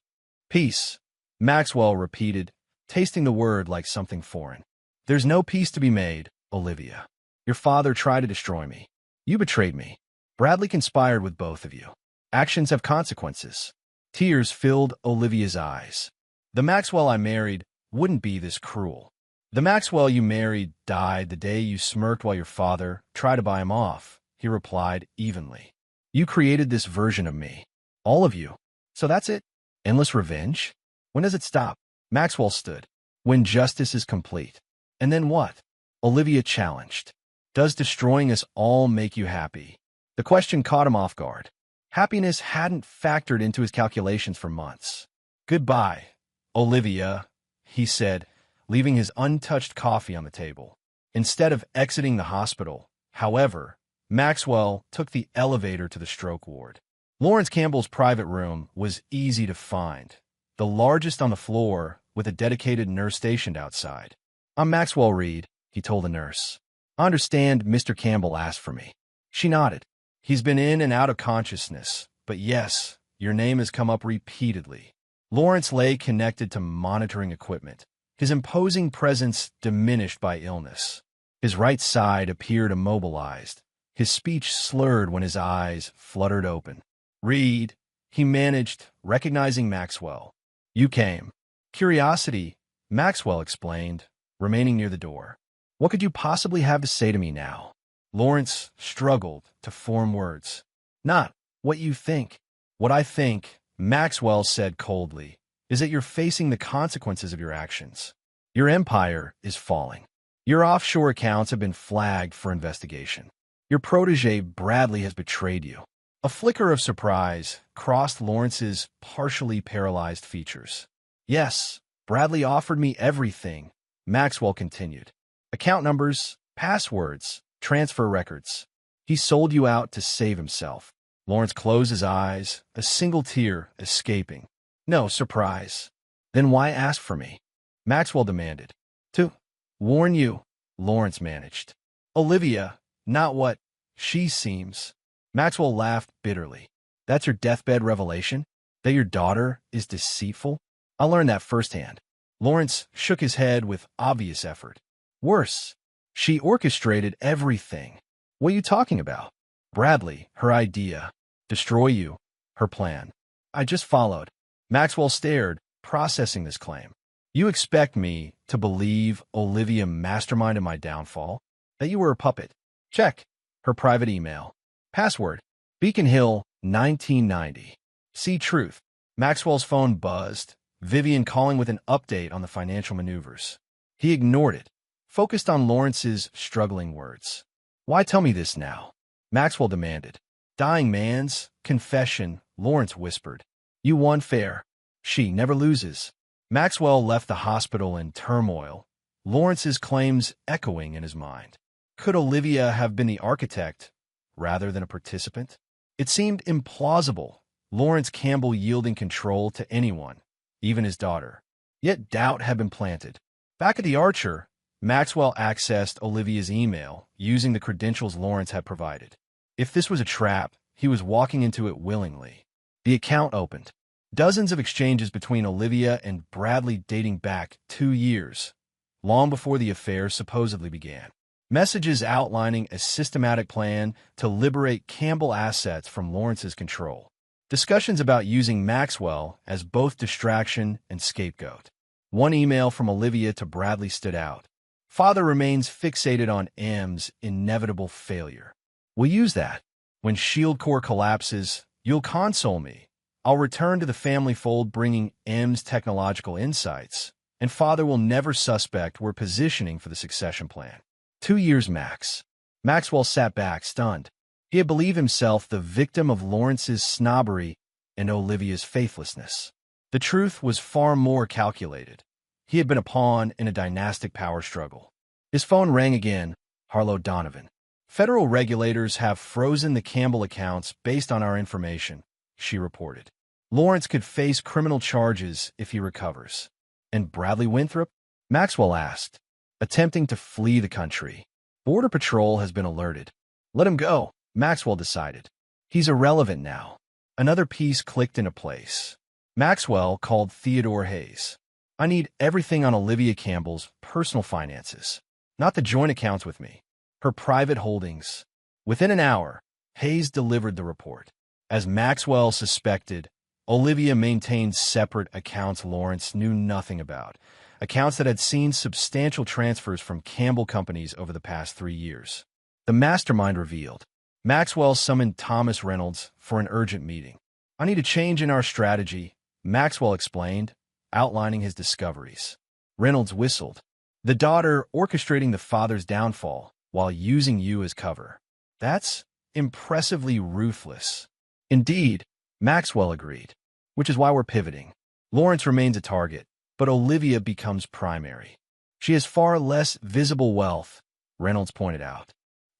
Peace, Maxwell repeated, tasting the word like something foreign. There's no peace to be made, Olivia. Your father tried to destroy me. You betrayed me. Bradley conspired with both of you. Actions have consequences. Tears filled Olivia's eyes. The Maxwell I married wouldn't be this cruel. The Maxwell you married died the day you smirked while your father tried to buy him off, he replied evenly. You created this version of me. All of you. So that's it? Endless revenge? When does it stop? Maxwell stood. When justice is complete. And then what? Olivia challenged. Does destroying us all make you happy? The question caught him off guard. Happiness hadn't factored into his calculations for months. Goodbye, Olivia, he said, leaving his untouched coffee on the table. Instead of exiting the hospital, however, Maxwell took the elevator to the stroke ward. Lawrence Campbell's private room was easy to find, the largest on the floor with a dedicated nurse stationed outside. "I'm Maxwell Reed," he told the nurse. "I understand Mr. Campbell asked for me." She nodded. "He's been in and out of consciousness, but yes, your name has come up repeatedly." Lawrence lay connected to monitoring equipment, his imposing presence diminished by illness. His right side appeared immobilized, his speech slurred when his eyes fluttered open. "Reed," he managed, recognizing Maxwell. "You came." "Curiosity," Maxwell explained, remaining near the door. "What could you possibly have to say to me now?" Lawrence struggled to form words. "Not what you think. What I think," Maxwell said coldly, "is that you're facing the consequences of your actions. Your empire is falling. Your offshore accounts have been flagged for investigation. Your protege, Bradley, has betrayed you." A flicker of surprise crossed Lawrence's partially paralyzed features. "Yes, Bradley offered me everything," Maxwell continued. "Account numbers, passwords, transfer records. He sold you out to save himself." Lawrence closed his eyes, a single tear escaping. "No surprise. Then why ask for me?" Maxwell demanded. "To warn you," Lawrence managed. "Olivia, not what she seems." Maxwell laughed bitterly. "That's your deathbed revelation? That your daughter is deceitful? I learned that firsthand." Lawrence shook his head with obvious effort. "Worse, she orchestrated everything." "What are you talking about?" "Bradley, her idea. Destroy you, her plan. I just followed." Maxwell stared, processing this claim. "You expect me to believe Olivia masterminded my downfall? That you were a puppet?" "Check." Her private email. Password: Beacon Hill 1990. See truth. Maxwell's phone buzzed, Vivian calling with an update on the financial maneuvers. He ignored it, focused on Lawrence's struggling words. "Why tell me this now?" Maxwell demanded. "Dying man's confession," Lawrence whispered. "You won fair. She never loses." Maxwell left the hospital in turmoil, Lawrence's claims echoing in his mind. Could Olivia have been the architect rather than a participant? It seemed implausible, Lawrence Campbell yielding control to anyone, even his daughter. Yet doubt had been planted. Back at the Archer, Maxwell accessed Olivia's email using the credentials Lawrence had provided. If this was a trap, he was walking into it willingly. The account opened. Dozens of exchanges between Olivia and Bradley dating back 2 years, long before the affair supposedly began. Messages outlining a systematic plan to liberate Campbell assets from Lawrence's control. Discussions about using Maxwell as both distraction and scapegoat. One email from Olivia to Bradley stood out. "Father remains fixated on M's inevitable failure. We'll use that. When Shield Core collapses, you'll console me. I'll return to the family fold bringing M's technological insights, and Father will never suspect we're positioning for the succession plan. 2 years max." Maxwell sat back, stunned. He had believed himself the victim of Lawrence's snobbery and Olivia's faithlessness. The truth was far more calculated. He had been a pawn in a dynastic power struggle. His phone rang again. Harlow Donovan. "Federal regulators have frozen the Campbell accounts based on our information," she reported. "Lawrence could face criminal charges if he recovers." "And Bradley Winthrop?" Maxwell asked, attempting to flee the country. "Border Patrol has been alerted." "Let him go," Maxwell decided. "He's irrelevant now." Another piece clicked into place. Maxwell called Theodore Hayes. "I need everything on Olivia Campbell's personal finances, not the joint accounts with me. Her private holdings." Within an hour, Hayes delivered the report. As Maxwell suspected, Olivia maintained separate accounts Lawrence knew nothing about, accounts that had seen substantial transfers from Campbell companies over the past 3 years. The mastermind revealed. Maxwell summoned Thomas Reynolds for an urgent meeting. "I need a change in our strategy," Maxwell explained, outlining his discoveries. Reynolds whistled. "The daughter orchestrating the father's downfall. while using you as cover. That's impressively ruthless. Indeed, Maxwell agreed, which is why we're pivoting. Lawrence remains a target, but Olivia becomes primary. She has far less visible wealth, Reynolds pointed out,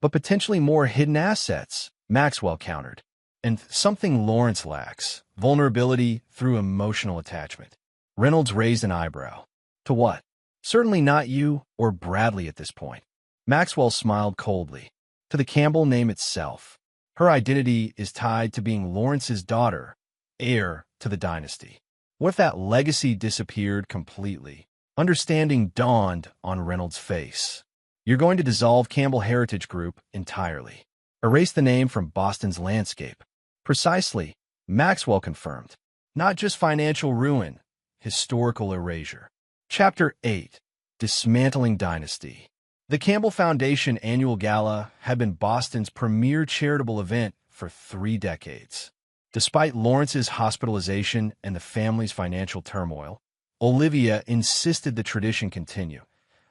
but potentially more hidden assets, Maxwell countered. And something Lawrence lacks, vulnerability through emotional attachment. Reynolds raised an eyebrow. To what? Certainly not you or Bradley at this point. Maxwell smiled coldly. To the Campbell name itself. Her identity is tied to being Lawrence's daughter, heir to the dynasty. What if that legacy disappeared completely? Understanding dawned on Reynolds' face. You're going to dissolve Campbell Heritage Group entirely. Erase the name from Boston's landscape. Precisely, Maxwell confirmed. Not just financial ruin, historical erasure. Chapter 8. Dismantling Dynasty. The Campbell Foundation Annual Gala had been Boston's premier charitable event for 3 decades. Despite Lawrence's hospitalization and the family's financial turmoil, Olivia insisted the tradition continue,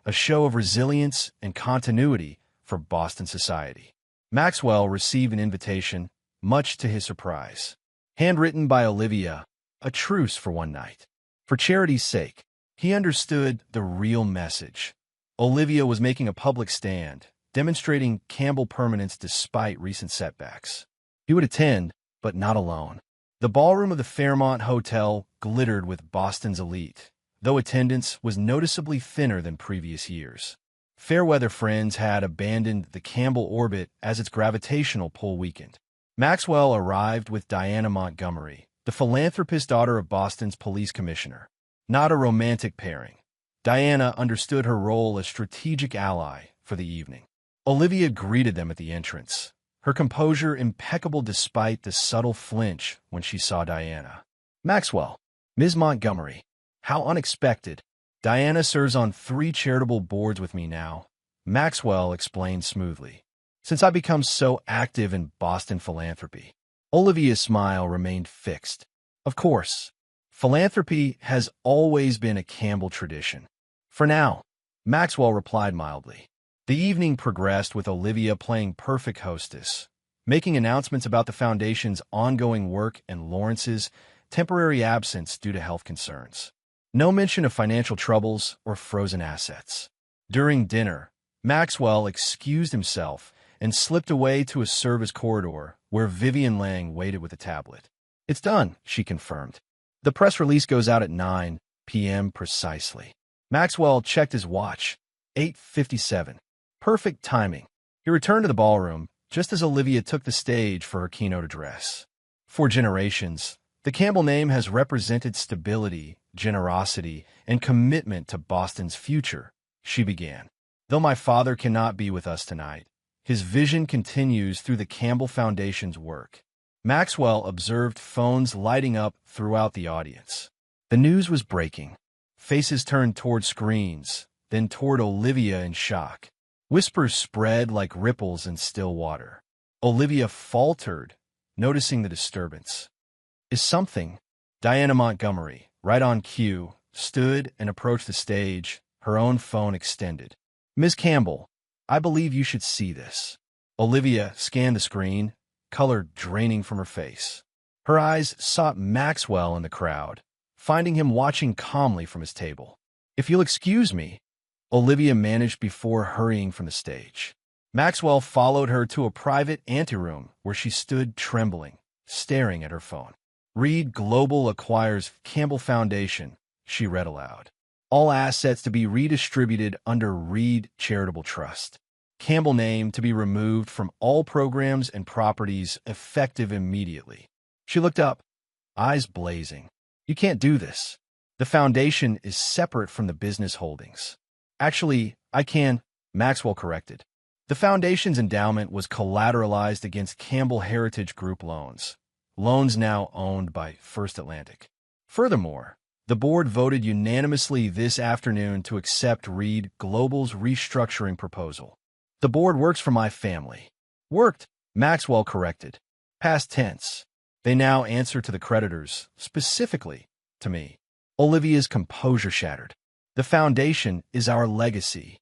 a show of resilience and continuity for Boston society. Maxwell received an invitation, much to his surprise. Handwritten by Olivia, a truce for one night. For charity's sake, he understood the real message. Olivia was making a public stand, demonstrating Campbell permanence despite recent setbacks. He would attend, but not alone. The ballroom of the Fairmont Hotel glittered with Boston's elite, though attendance was noticeably thinner than previous years. Fairweather friends had abandoned the Campbell orbit as its gravitational pull weakened. Maxwell arrived with Diana Montgomery, the philanthropist daughter of Boston's police commissioner. Not a romantic pairing. Diana understood her role as strategic ally for the evening. Olivia greeted them at the entrance, her composure impeccable despite the subtle flinch when she saw Diana. Maxwell, Ms. Montgomery, how unexpected. Diana serves on 3 charitable boards with me now, Maxwell explained smoothly. Since I become so active in Boston philanthropy. Olivia's smile remained fixed. Of course, philanthropy has always been a Campbell tradition. For now, Maxwell replied mildly. The evening progressed with Olivia playing perfect hostess, making announcements about the foundation's ongoing work and Lawrence's temporary absence due to health concerns. No mention of financial troubles or frozen assets. During dinner, Maxwell excused himself and slipped away to a service corridor where Vivian Lang waited with a tablet. It's done, she confirmed. The press release goes out at 9 p.m. precisely. Maxwell checked his watch. 8:57. Perfect timing. He returned to the ballroom just as Olivia took the stage for her keynote address. For generations, the Campbell name has represented stability, generosity, and commitment to Boston's future, she began. Though my father cannot be with us tonight, his vision continues through the Campbell Foundation's work. Maxwell observed phones lighting up throughout the audience. The news was breaking. Faces turned toward screens, then toward Olivia in shock. Whispers spread like ripples in still water. Olivia faltered, noticing the disturbance. Is something? Diana Montgomery, right on cue, stood and approached the stage, her own phone extended. Ms. Campbell, I believe you should see this. Olivia scanned the screen, color draining from her face. Her eyes sought Maxwell in the crowd, finding him watching calmly from his table. If you'll excuse me, Olivia managed before hurrying from the stage. Maxwell followed her to a private anteroom where she stood trembling, staring at her phone. Reed Global acquires Campbell Foundation, she read aloud. All assets to be redistributed under Reed Charitable Trust. Campbell name to be removed from all programs and properties effective immediately. She looked up, eyes blazing. You can't do this. The foundation is separate from the business holdings. Actually, I can, Maxwell corrected. The foundation's endowment was collateralized against Campbell Heritage Group loans now owned by First Atlantic. Furthermore, the board voted unanimously this afternoon to accept Reed Global's restructuring proposal. The board works for my family. Worked, Maxwell corrected. Past tense. They now answer to the creditors, specifically to me. Olivia's composure shattered. The foundation is our legacy.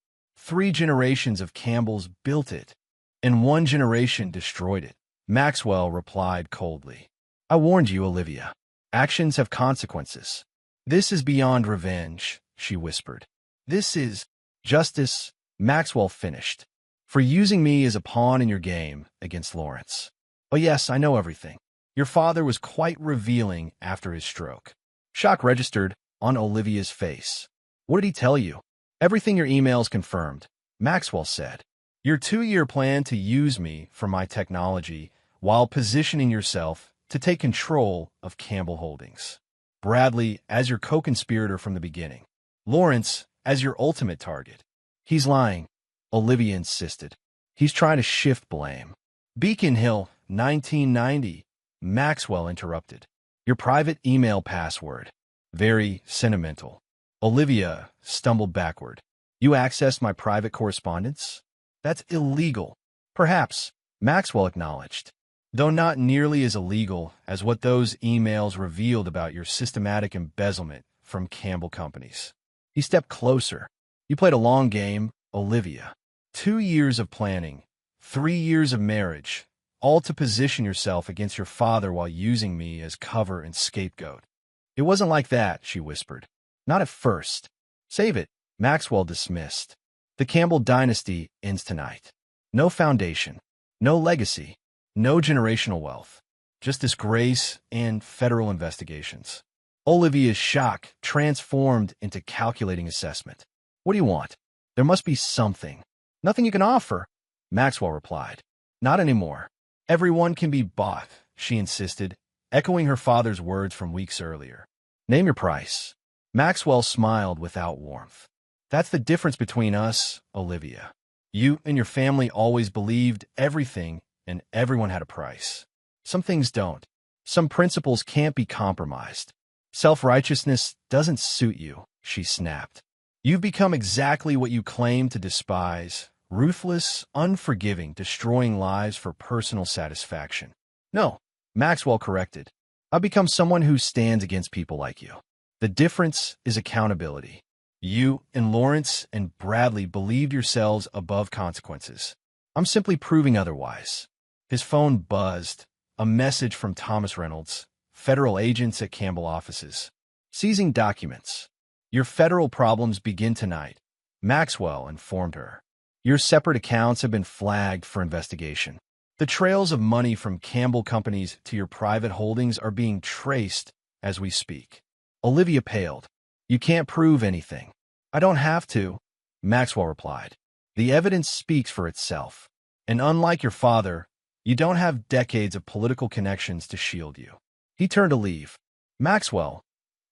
3 generations of Campbells built it, and 1 generation destroyed it. Maxwell replied coldly. I warned you, Olivia. Actions have consequences. This is beyond revenge, she whispered. This is justice, Maxwell finished, for using me as a pawn in your game against Lawrence. Oh yes, I know everything. Your father was quite revealing after his stroke. Shock registered on Olivia's face. What did he tell you? Everything your emails confirmed, Maxwell said. Your 2-year plan to use me for my technology while positioning yourself to take control of Campbell Holdings. Bradley as your co-conspirator from the beginning. Lawrence as your ultimate target. He's lying, Olivia insisted. He's trying to shift blame. Beacon Hill, 1990, Maxwell interrupted. Your private email password. Very sentimental. Olivia stumbled backward. You accessed my private correspondence? That's illegal. Perhaps, Maxwell acknowledged, though not nearly as illegal as what those emails revealed about your systematic embezzlement from Campbell companies. He stepped closer. You played a long game, Olivia. 2 years of planning, 3 years of marriage, all to position yourself against your father while using me as cover and scapegoat. It wasn't like that, she whispered. Not at first. Save it, Maxwell dismissed. The Campbell dynasty ends tonight. No foundation, no legacy, no generational wealth, just disgrace and federal investigations. Olivia's shock transformed into calculating assessment. What do you want? There must be something. Nothing you can offer, Maxwell replied. Not anymore. Everyone can be bought, she insisted, echoing her father's words from weeks earlier. Name your price. Maxwell smiled without warmth. That's the difference between us, Olivia. You and your family always believed everything and everyone had a price. Some things don't. Some principles can't be compromised. Self-righteousness doesn't suit you, she snapped. You've become exactly what you claim to despise, ruthless, unforgiving, destroying lives for personal satisfaction. No, Maxwell corrected. I've become someone who stands against people like you. The difference is accountability. You and Lawrence and Bradley believed yourselves above consequences. I'm simply proving otherwise. His phone buzzed. A message from Thomas Reynolds, federal agents at Campbell offices. Seizing documents. Your federal problems begin tonight, Maxwell informed her. Your separate accounts have been flagged for investigation. The trails of money from Campbell companies to your private holdings are being traced as we speak. Olivia paled. You can't prove anything. I don't have to, Maxwell replied. The evidence speaks for itself. And unlike your father, you don't have decades of political connections to shield you. He turned to leave. Maxwell,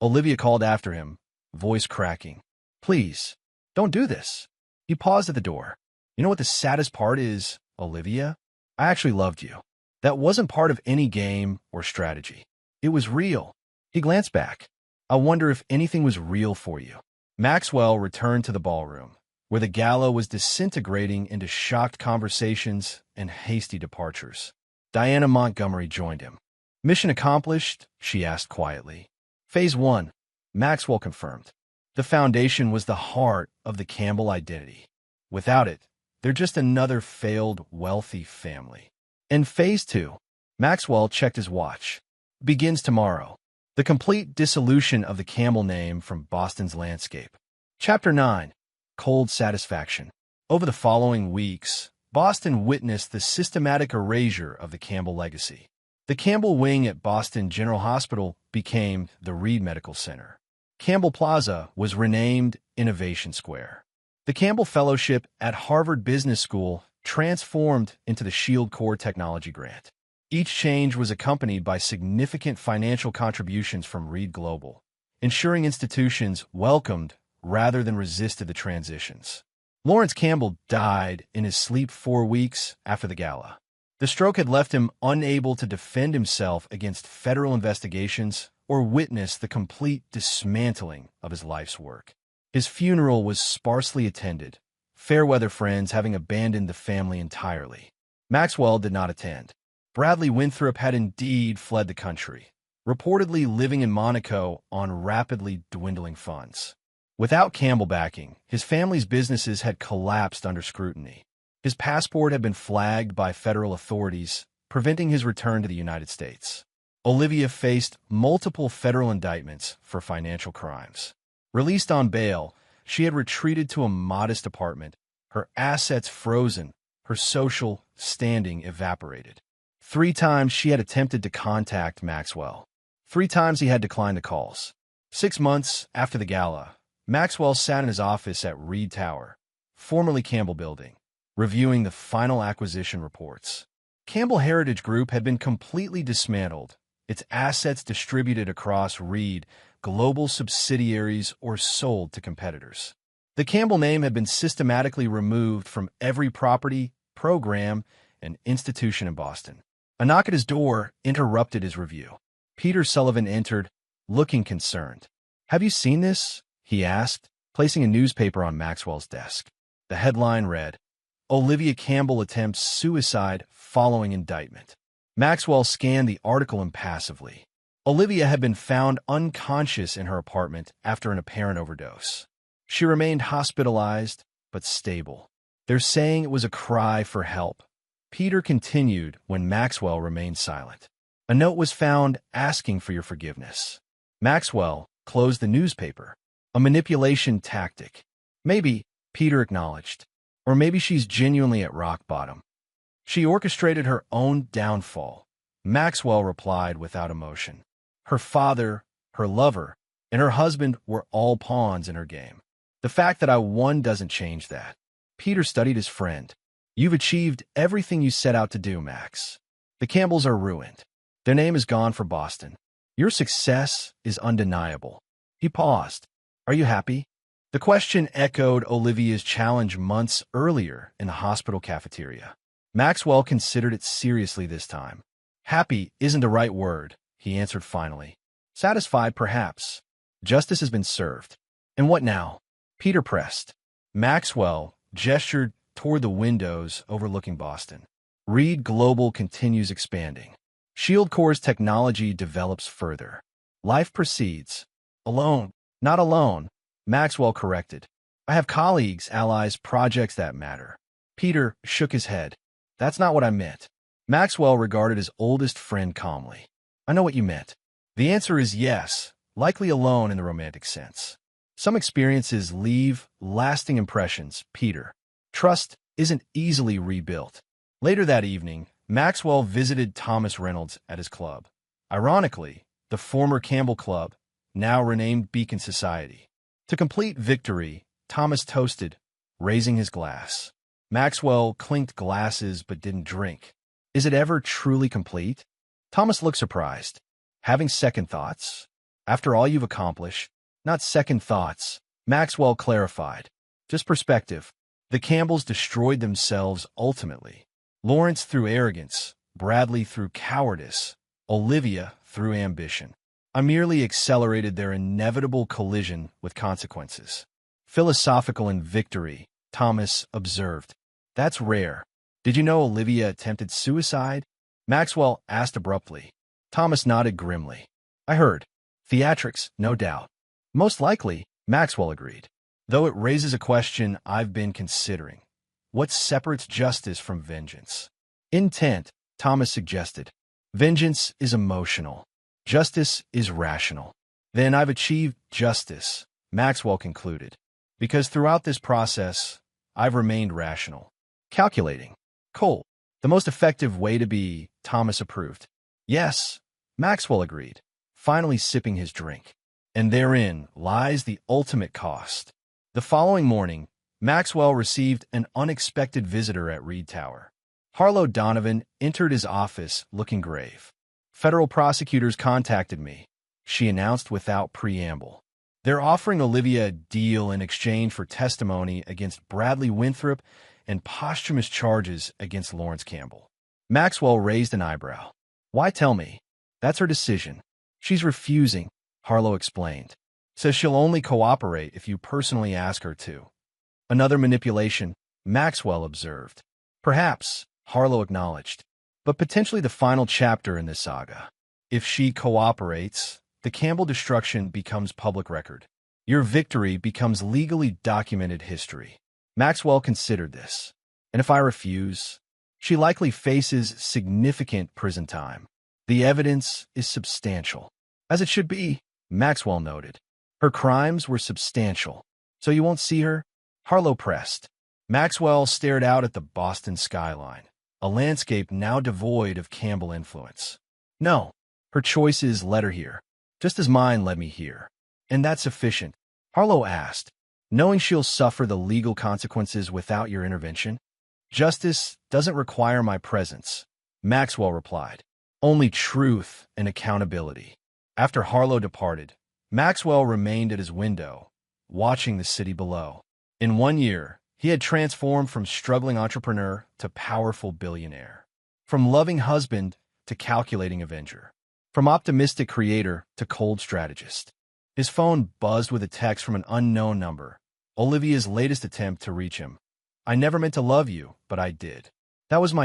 Olivia called after him, voice cracking. Please, don't do this. He paused at the door. You know what the saddest part is, Olivia? I actually loved you. That wasn't part of any game or strategy. It was real. He glanced back. I wonder if anything was real for you. Maxwell returned to the ballroom, where the gala was disintegrating into shocked conversations and hasty departures. Diana Montgomery joined him. Mission accomplished, she asked quietly. Phase 1, Maxwell confirmed. The foundation was the heart of the Campbell identity. Without it, they're just another failed, wealthy family. And Phase 2, Maxwell checked his watch, begins tomorrow. The complete dissolution of the Campbell name from Boston's landscape. Chapter 9, Cold Satisfaction. Over the following weeks, Boston witnessed the systematic erasure of the Campbell legacy. The Campbell wing at Boston General Hospital became the Reed Medical Center. Campbell Plaza was renamed Innovation Square. The Campbell Fellowship at Harvard Business School transformed into the Shield Core Technology Grant. Each change was accompanied by significant financial contributions from Reed Global, ensuring institutions welcomed rather than resisted the transitions. Lawrence Campbell died in his sleep 4 weeks after the gala. The stroke had left him unable to defend himself against federal investigations or witness the complete dismantling of his life's work. His funeral was sparsely attended, fair-weather friends having abandoned the family entirely. Maxwell did not attend. Bradley Winthrop had indeed fled the country, reportedly living in Monaco on rapidly dwindling funds. Without Campbell backing, his family's businesses had collapsed under scrutiny. His passport had been flagged by federal authorities, preventing his return to the United States. Olivia faced multiple federal indictments for financial crimes. Released on bail, she had retreated to a modest apartment, her assets frozen, her social standing evaporated. 3 times she had attempted to contact Maxwell. 3 times he had declined the calls. 6 months after the gala, Maxwell sat in his office at Reed Tower, formerly Campbell Building, reviewing the final acquisition reports. Campbell Heritage Group had been completely dismantled, its assets distributed across Reed, global subsidiaries, or sold to competitors. The Campbell name had been systematically removed from every property, program, and institution in Boston. A knock at his door interrupted his review. Peter Sullivan entered, looking concerned. "Have you seen this?" he asked, placing a newspaper on Maxwell's desk. The headline read, "Olivia Campbell attempts suicide following indictment." Maxwell scanned the article impassively. Olivia had been found unconscious in her apartment after an apparent overdose. She remained hospitalized, but stable. "They're saying it was a cry for help," Peter continued when Maxwell remained silent. "A note was found asking for your forgiveness." Maxwell closed the newspaper. "A manipulation tactic." "Maybe," Peter acknowledged. "Or maybe she's genuinely at rock bottom. She orchestrated her own downfall," Maxwell replied without emotion. "Her father, her lover, and her husband were all pawns in her game. The fact that I won doesn't change that." Peter studied his friend. "You've achieved everything you set out to do, Max. The Campbells are ruined. Their name is gone for Boston. Your success is undeniable." He paused. "Are you happy?" The question echoed Olivia's challenge months earlier in the hospital cafeteria. Maxwell considered it seriously this time. "Happy isn't the right word," he answered finally. "Satisfied, perhaps. Justice has been served." "And what now?" Peter pressed. Maxwell gestured toward the windows overlooking Boston. "Reed Global continues expanding. Shield Corps' technology develops further. Life proceeds. Alone, not alone," Maxwell corrected. "I have colleagues, allies, projects that matter." Peter shook his head. "That's not what I meant." Maxwell regarded his oldest friend calmly. "I know what you meant. The answer is yes, likely alone in the romantic sense. Some experiences leave lasting impressions, Peter. Trust isn't easily rebuilt." Later that evening, Maxwell visited Thomas Reynolds at his club. Ironically, the former Campbell Club, now renamed Beacon Society. To complete victory, Thomas toasted, raising his glass. Maxwell clinked glasses but didn't drink. "Is it ever truly complete?" Thomas looked surprised. "Having second thoughts? After all you've accomplished?" "Not second thoughts," Maxwell clarified. "Just perspective. The Campbells destroyed themselves ultimately. Lawrence through arrogance, Bradley through cowardice, Olivia through ambition. I merely accelerated their inevitable collision with consequences." "Philosophical in victory," Thomas observed. "That's rare. Did you know Olivia attempted suicide?" Maxwell asked abruptly. Thomas nodded grimly. "I heard. Theatrics, no doubt." "Most likely," Maxwell agreed. "Though it raises a question I've been considering. What separates justice from vengeance?" "Intent," Thomas suggested. "Vengeance is emotional. Justice is rational." "Then I've achieved justice," Maxwell concluded. "Because throughout this process, I've remained rational. Calculating. Cold. The most effective way to be," Thomas approved. "Yes," Maxwell agreed, finally sipping his drink. "And therein lies the ultimate cost." The following morning, Maxwell received an unexpected visitor at Reed Tower. Harlow Donovan entered his office looking grave. "Federal prosecutors contacted me," she announced without preamble. "They're offering Olivia a deal in exchange for testimony against Bradley Winthrop and posthumous charges against Lawrence Campbell." Maxwell raised an eyebrow. "Why tell me?" "That's her decision. She's refusing," Harlow explained. "Says she'll only cooperate if you personally ask her to." "Another manipulation," Maxwell observed. "Perhaps," Harlow acknowledged, "but potentially the final chapter in this saga. If she cooperates, the Campbell destruction becomes public record. Your victory becomes legally documented history. Maxwell considered this. And if I refuse, she likely faces significant prison time. The evidence is substantial. As it should be, Maxwell noted. Her crimes were substantial. So you won't see her? Harlow pressed. Maxwell stared out at the Boston skyline, a landscape now devoid of Campbell influence. No, her choices led her here, just as mine led me here. And that's sufficient, Harlow asked, knowing she'll suffer the legal consequences without your intervention. Justice doesn't require my presence, Maxwell replied. Only truth and accountability. After Harlow departed, Maxwell remained at his window, watching the city below. In 1 year, he had transformed from struggling entrepreneur to powerful billionaire. From loving husband to calculating avenger. From optimistic creator to cold strategist. His phone buzzed with a text from an unknown number, Olivia's latest attempt to reach him. I never meant to love you, but I did. That was my